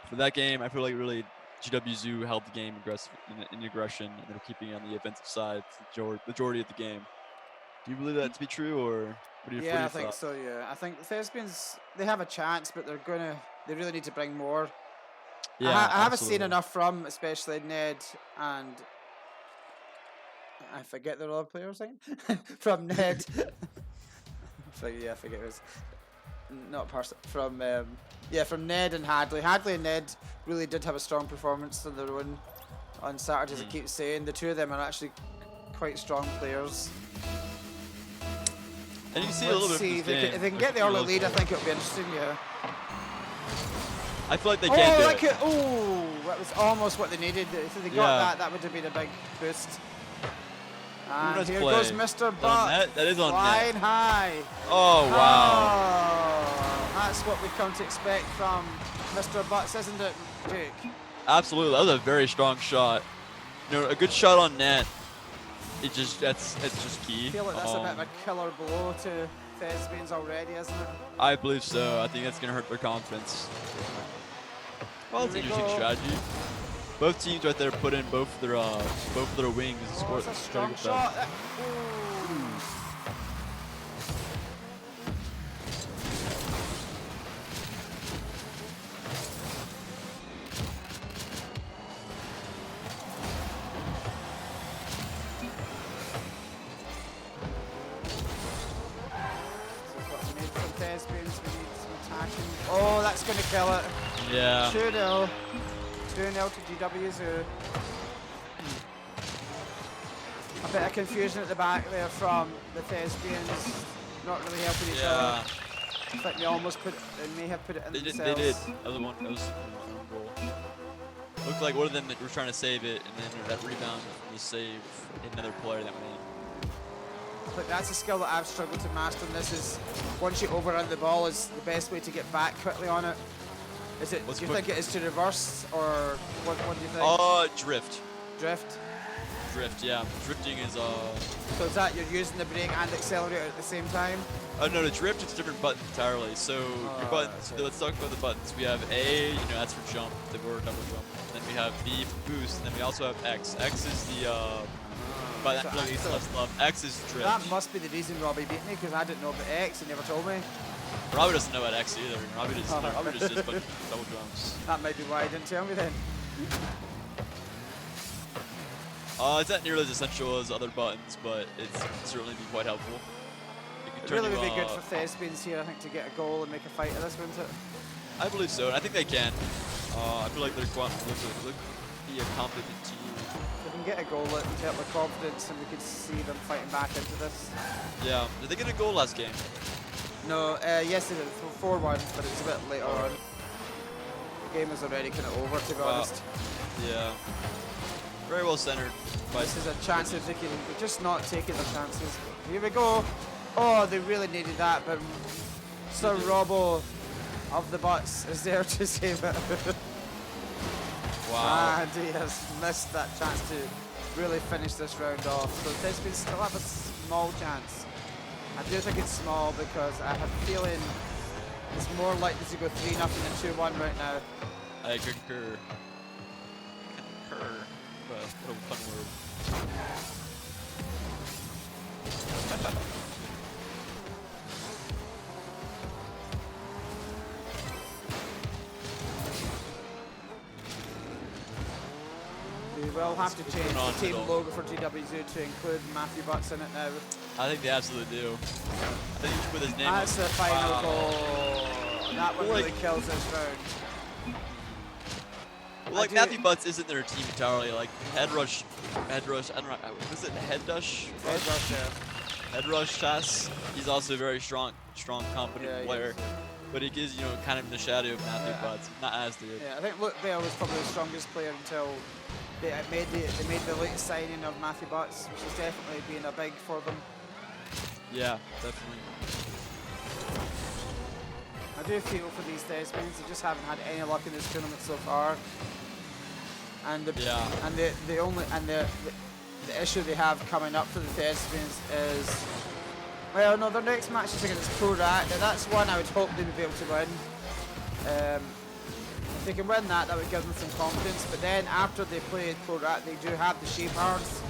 For that game, I feel like really GW2 held the game aggressive in aggression, and they were keeping on the offensive side the majority of the game. Do you believe that to be true, or what do you? Yeah, I think so. Yeah, I think the Thespians, they have a chance, but they really need to bring more. Yeah, I haven't seen enough from, especially Ned and I forget the other players' name from Ned. I forget it was not person from from Ned and Hadley. Hadley and Ned really did have a strong performance on their own on Saturday. As I keep saying, the two of them are actually quite strong players. And you see Let's a little see bit if they can get the early lead. I think it'll be interesting. Yeah. I feel like they can do it. Oh, that was almost what they needed. If they got that would have been a big boost. And here goes Mr. Butt. That is on flying net. high. Oh, wow. Oh, that's what we've come to expect from Mr. Butts, isn't it, Jake? Absolutely. That was a very strong shot. A good shot on net. It's just key. I feel like that's a bit of a killer blow to Thespians already, isn't it? I believe so. I think that's going to hurt their confidence. Well, it's an interesting strategy. Both teams right there put in both of their wings and score. That's a strong shot. Oh, that's going to kill it. Yeah. 2-0. 2-0 to GW2. A bit of confusion at the back there from the Thespians. Not really helping each other. I think they may have put it in themselves. They did. That was one goal. Looked like one of them that were trying to save it, and then that rebound from the save, hit another player that went in. But that's a skill that I've struggled to master, and this is, once you overrun the ball, is the best way to get back quickly on it. Is it? Do you think it is to reverse, or what do you think? Drift. Drift? Drift, yeah. Drifting is, So is that you're using the brake and accelerator at the same time? no, the drift, it's different buttons entirely. So your buttons, okay. let's talk about the buttons. We have A, that's for jump, the word double jump. And then we have B for boost, and then we also have X. X is the, but So that love. X is drift. That must be the reason Robbie beat me, because I didn't know about X, he never told me. Robbie doesn't know about X either. Robbie just does a bunch of double jumps. That might be why he didn't tell me then. It's not nearly as essential as other buttons, but it's certainly be quite helpful. It really would be good for thespians here, I think, to get a goal and make a fight of this, wouldn't it? I believe so, and I think they can. I feel like they're quite be a competent team. If we can get a goal, it would help with confidence, and we could see them fighting back into this. Yeah. Did they get a goal last game? No, yes, they did 4-1, but it was a bit later on. The game was already kind of over, to be honest. Yeah. Very well centered. This is a chance if they can just not taking their chances. Here we go. Oh, they really needed that, but Sir Robbo of the Butts is there to save it. Wow. And he has missed that chance to really finish this round off. So Thespians still have a small chance. I do think it's small because I have a feeling it's more likely to go 3-0 than 2-1 right now. I concur. What a fun word. We will have to change the team logo for GWZ to include Matthew Butts in it now. I think they absolutely do. I think you should put his name That's the final goal. That one really Like- kills this round. Well, like Matthew Butts isn't their team entirely. Like head rush. I don't know. Was it head rush? Head rush, yeah. Head rush Tass. He's also a very strong, competent Yeah, he player. is. But he is, kind of in the shadow of Matthew Butts. Not as good. Yeah, I think Luke Bell was probably the strongest player until they made the latest signing of Matthew Butts, which has definitely been a big for them. Yeah, definitely. I do feel for these Thespians, they just haven't had any luck in this tournament so far. And the issue they have coming up for the Thespians is, well, no, their next match is against Porter-Gaud. That's one I would hope they would be able to win. If they can win that, that would give them some confidence. But then after they play Porter-Gaud, they do have the SHEPARDS,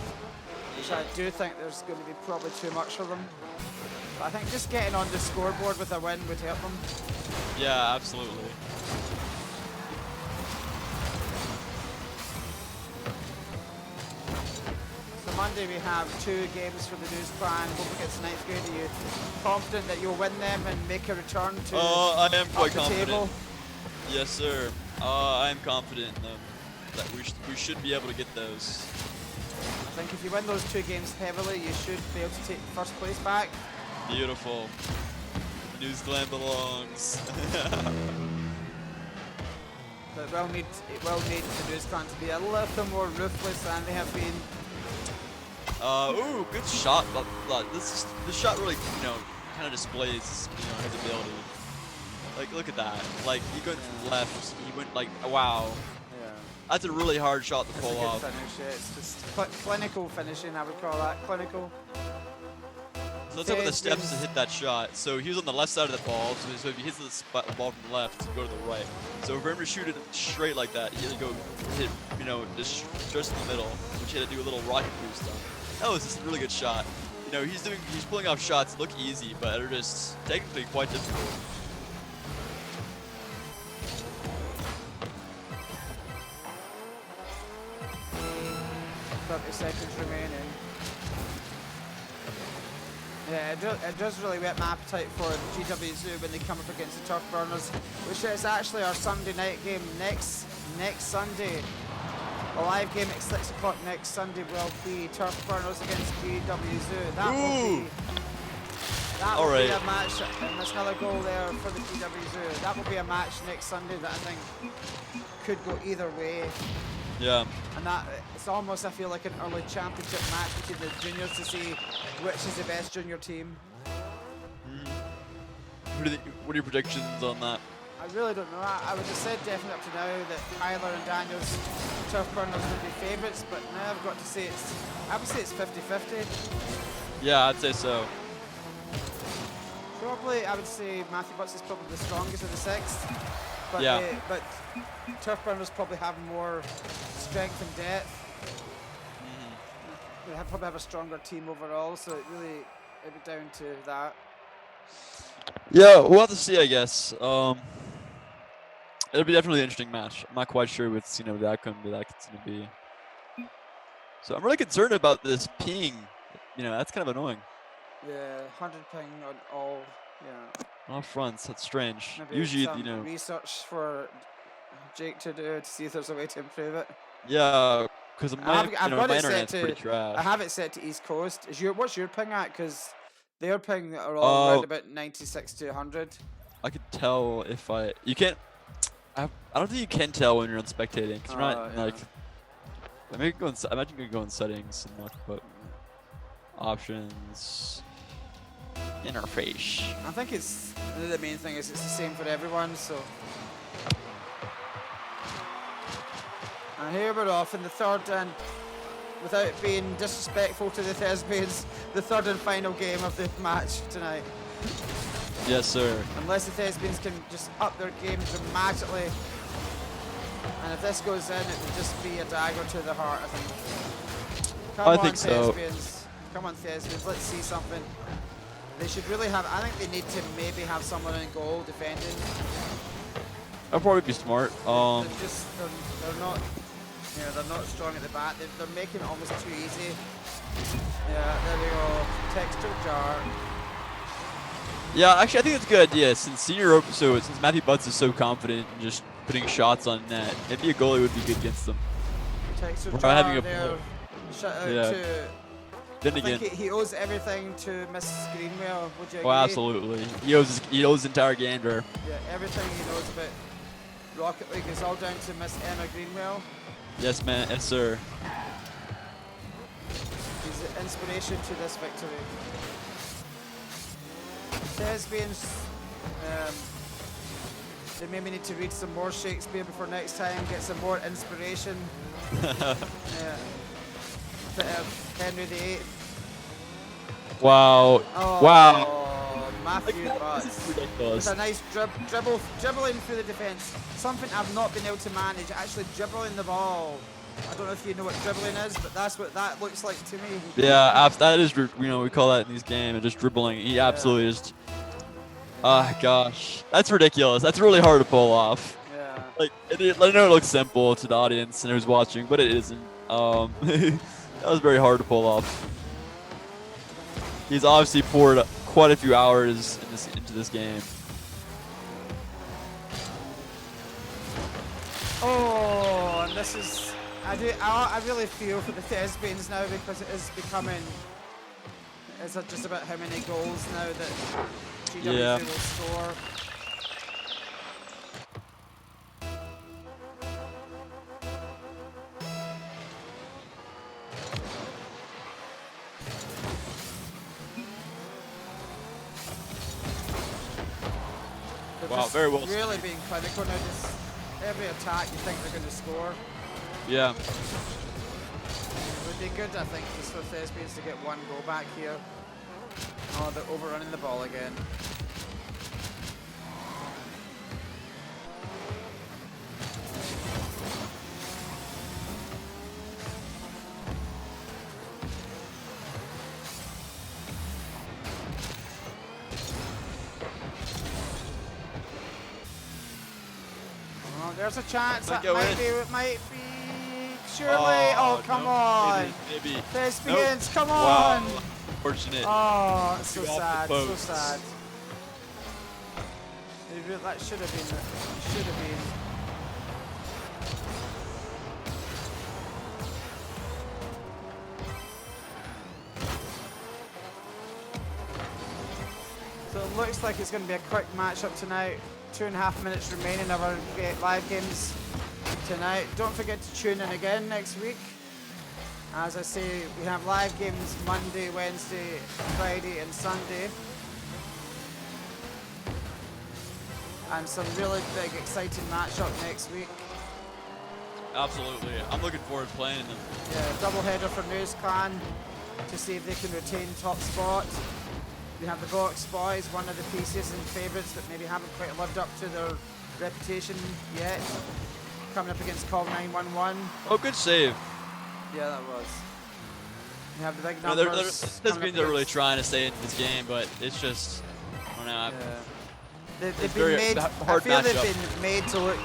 which I do think there's going to be probably too much for them. But I think just getting on the scoreboard with a win would help them. Yeah, absolutely. So Monday we have 2 games for the News Clan. Hoping against 9th grade. Are you confident that you'll win them and make a return to I am quite the confident. table? Yes, sir. I am confident in them that we should be able to get those. I think if you win those 2 games heavily, you should be able to take first place back. Beautiful. The News Clan belongs. But it will need the News Clan to be a little more ruthless than they have been. Ooh, good shot. This shot really, kind of displays, his ability. Like, look at that. Like, he went from left. He went like, wow. Yeah. That's a really hard shot to It's a pull good off. finish, yeah. It's just clinical finishing, I would call that. Clinical. So let's look at the steps to hit that shot. So he was on the left side of the ball. So if he hits the ball from the left, he'll go to the right. So for him to shoot it straight like that, he had to go hit, just in the middle, which he had to do a little rocket boost on. That was just a really good shot. He's pulling off shots that look easy, but are just technically quite difficult. 30 seconds remaining. Yeah, it does really whet my appetite for GWZ when they come up against the Turf Burners, which is actually our Sunday night game next Sunday. A live game at 6 o'clock next Sunday will be Turf Burners against GWZ. That will be a match, and there's another goal there for the GWZ. That will be a match next Sunday that I think could go either way. Yeah. And that it's almost, I feel, like an early championship match between the juniors to see which is the best junior team. What are your predictions on that? I really don't know. I would have said definitely up to now that Tyler and Daniel's Turf Burners would be favourites, but now I've got to say I would say it's 50-50. Yeah, I'd say so. Probably, I would say Matthew Butts is probably the strongest of the six. But, Yeah. But Turf Burners probably have more strength and depth. They probably have a stronger team overall, so it'd be down to that. Yeah, we'll have to see, I guess. It'll be definitely an interesting match. I'm not quite sure what's the outcome that that's going to be. So I'm really concerned about this ping. That's kind of annoying. Yeah, 100 ping on all. Yeah. All fronts. That's strange. Maybe Usually, some research for Jake to do to see if there's a way to improve it. Yeah, because my internet's to, pretty trash. I have it set to East Coast. What's your ping at? Because their ping are all around about 96 to 100. I could tell if you can't. I don't think you can tell when you're on spectating. Cause you're not yeah. like. Maybe imagine you could go in settings and put options. Interface. I think the main thing is it's the same for everyone. So. And here we're off in the third, and without being disrespectful to the Thespians, the third and final game of the match tonight. Yes, sir. Unless the Thespians can just up their game dramatically. And if this goes in, it would just be a dagger to the heart, I think. I think so. Thespians. Come on, Thespians, let's see something. They should really have, I think they need to maybe have someone in goal defending. That'd probably be smart. They're not strong at the back. They're making it almost too easy. Yeah, there we go. Texture jar. Yeah, actually, I think it's a good idea since Matthew Butts is so confident in just putting shots on net. Maybe a goalie would be good against them. Texture We're jar having there. Shout out to. Then I again, think he owes everything to Miss Greenwell. Would you agree? oh, absolutely. He owes his entire gander. Yeah, everything he knows about Rocket League is all down to Miss Emma Greenwell. Yes, man. Yes, sir. He's the inspiration to this victory. Thespians, they maybe need to read some more Shakespeare before next time, get some more inspiration. Yeah. Bit of Henry VIII. Wow. Oh, Wow. Matthew Butts. Ridiculous. With a nice dribbling through the defence. Something I've not been able to manage, actually dribbling the ball. I don't know if you know what dribbling is, but that's what that looks like to me. Yeah, that is, we call that in these games, just dribbling. He absolutely just, gosh. That's ridiculous. That's really hard to pull off. Yeah. Like, I know it looks simple to the audience and who's watching, but it isn't. That was very hard to pull off. He's obviously poured quite a few hours into this game. Oh, and this is, I really feel for the Thespians now because it is becoming, it's just about how many goals now that GWC will score. Wow, very well. Really being clinical now. Just every attack you think they're going to score. Yeah. It would be good, I think, just for Thespians to get one goal back here. Oh, they're overrunning the ball again. There's a chance that might be, surely. Oh, come on. Maybe. Thespians, come on. Wow. Unfortunate. Oh, it's so Two off the sad, so post. sad. That should have been, should have been. So it looks like it's going to be a quick matchup tonight. 2.5 minutes remaining of our live games. tonight. Don't forget to tune in again next week. As I say, we have live games Monday, Wednesday, Friday and Sunday. And some really big, exciting matchup next week. Absolutely. I'm looking forward to playing them. Yeah, doubleheader for News Clan to see if they can retain top spot. We have the Box Boys, one of the pieces and favourites that maybe haven't quite lived up to their reputation yet. Coming up against Call 911. Oh, good save. Yeah, that was. We have the big No, numbers. doesn't mean they're really trying to stay in this game, but it's just, I don't know. Yeah. They've It's been very made. hard I feel they've matchup. been made to look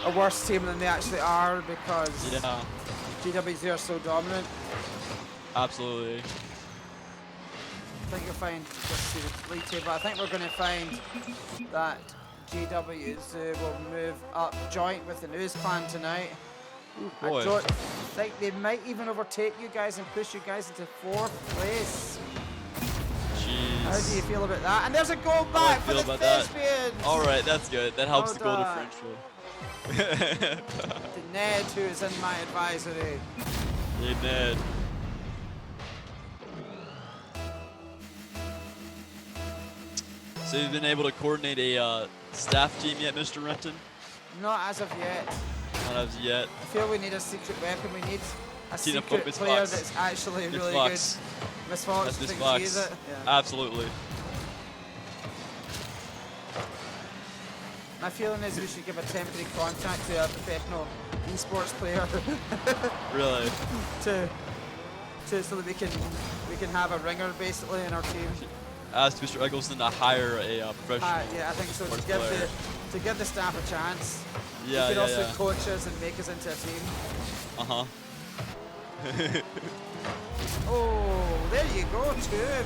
a worse team than they actually are because Yeah, GWZ are so dominant. absolutely. I think you'll find, let's see the league table, I think we're going to find that GWZ will move up joint with the News Clan tonight. Ooh, I boy. don't think they might even overtake you guys and push you guys into 4th place. How do you Jeez. feel about that? And there's a goal How do I back for feel the about that? Thespians! All right, that's good. That helps the goal Well done. differential. The Ned, who is in my advisory. Hey, Ned. So you've been able to coordinate a staff team yet, Mr. Renton? Not as of yet. Not as yet. I feel we need a secret weapon. We need a Tina secret Miss player Fox. that's actually Miss really Fox. good. Miss Fox, That's I Miss think Fox. she is it? Yeah. Absolutely. My feeling is we should give a temporary contract to a professional eSports player Really. to so that we can have a ringer basically in our team. Ask Mr. Eggleston to hire a professional. Yeah, I think so. sports To player. give the staff a chance. Yeah, we could yeah, also yeah. coach us and make us into a team. Uh-huh. Oh, there you go, too.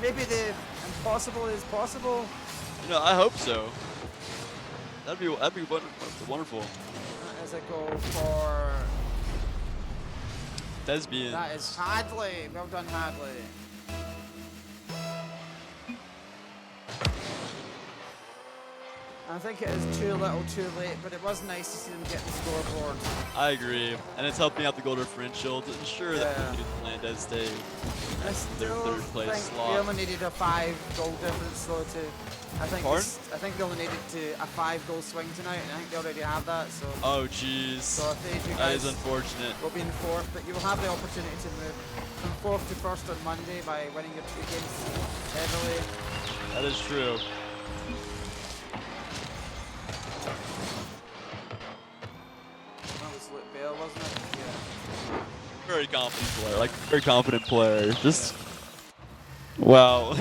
Maybe the impossible is possible. You know, I hope so. That'd be wonderful. That is a goal for. Thespians. That is Hadley. Well done, Hadley. I think it is too little, too late, but it was nice to see them get the scoreboard. I agree, and it's helping out the goal differential to ensure that Yeah. Newfoundland stay I their still third place think we slot. only needed a 5-goal difference, though. I think they only needed a 5-goal swing tonight, and I think they already have that. So, Oh, jeez. so if they do, That is guys unfortunate. will be in 4th, but you will have the opportunity to move from 4th to 1st on Monday by winning your 2 games heavily. That is true. That was Luke Bale, wasn't it? Yeah. Very confident player. Like, very confident player. Just, wow.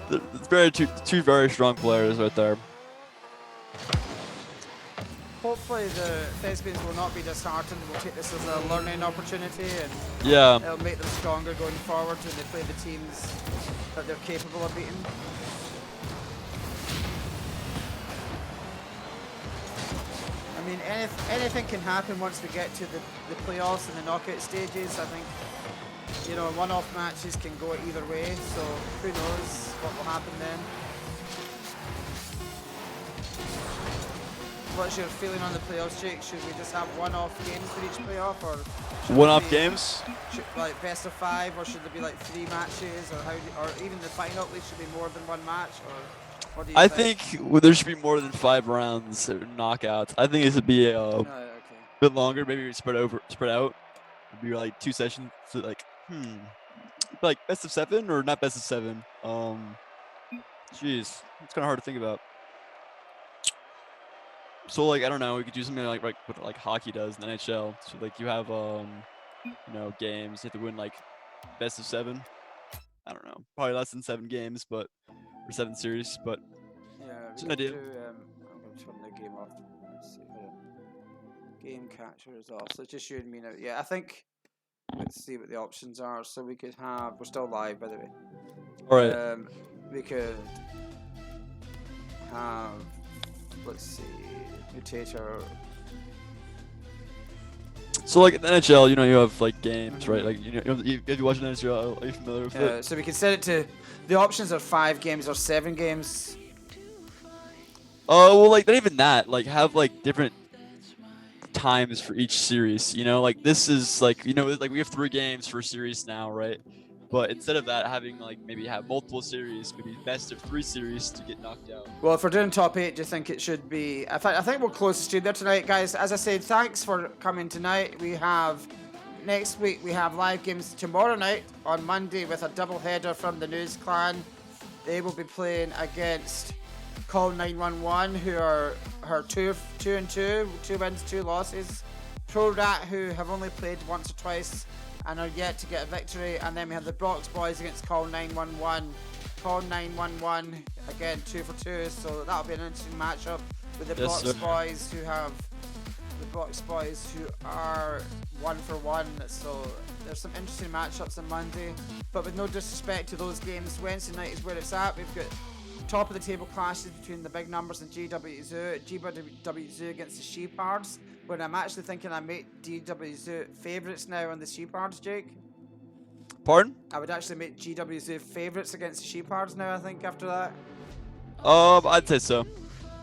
It's two very strong players right there. Hopefully the Thespians will not be disheartened. We'll take this as a learning opportunity, and Yeah. it'll make them stronger going forward when they play the teams that they're capable of beating. I mean, anything can happen once we get to the playoffs and the knockout stages. I think, you know, one-off matches can go either way, so who knows what will happen then. What's your feeling on the playoffs, Jake? Should we just have one-off games for each playoff, or should One-off it be, games? like best of 5, or should there be like 3 matches, or or even the final at least should be more than 1 match, or what do you I think? think there should be more than 5 rounds or knockouts. I think it should be a Okay. bit longer, maybe spread out. It'd be like 2 sessions. So like, like best of 7 or not best of 7? Jeez, it's kind of hard to think about. So like, I don't know, we could do something like what like hockey does in the NHL. So like you have you know, games, you have to win like best of 7. I don't know, probably less than 7 games, but or 7 series, but Yeah, it's we an could idea. do, I'm going to turn the game off. Let's see here. Game catcher is off, so it's just you and me now. Yeah, I think, let's see what the options are. So we could have, we're still live by the way. All right. We could have, let's see, mutator. So like in the NHL, you know, you have like games, right? Like you know, if you watch the NHL, are you familiar with it? So we can set it to, the options are 5 games or 7 games. Oh well, like not even that. Like have like different times for each series. You know, like this is like, you know, like we have 3 games for a series now, right? But instead of that, having like maybe have multiple series, maybe best of 3 series to get knocked out. Well, if we're doing top 8, do you think it should be? I think we'll close the stream there tonight, guys. As I said, thanks for coming tonight. We have next week we have live games tomorrow night on Monday with a double header from the News Clan. They will be playing against Call 911, who are 2-2, 2 wins, 2 losses. Pro Rat, who have only played once or twice and are yet to get a victory. And then we have the Brox Boys against Call 911. Call 911 again 2 for 2, so that'll be an interesting matchup with the Yes, Brox sir. Boys who are 1 for 1. So there's some interesting matchups on Monday, but with no disrespect to those games, Wednesday night is where it's at. We've got top of the table clashes between the big numbers and GWZ against the Shepards, when I'm actually thinking I make GWZ favourites now on the Shepards, Jake. Pardon? I would actually make GWZ favourites against the Shepards now, I think, after that. I'd say so.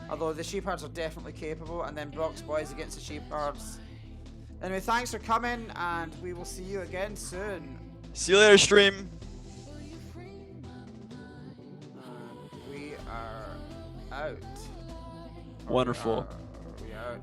Although the Shepards are definitely capable, and then Brox Boys against the Shepards. Anyway, thanks for coming, and we will see you again soon. See you later, stream. We are out. Wonderful. We are out.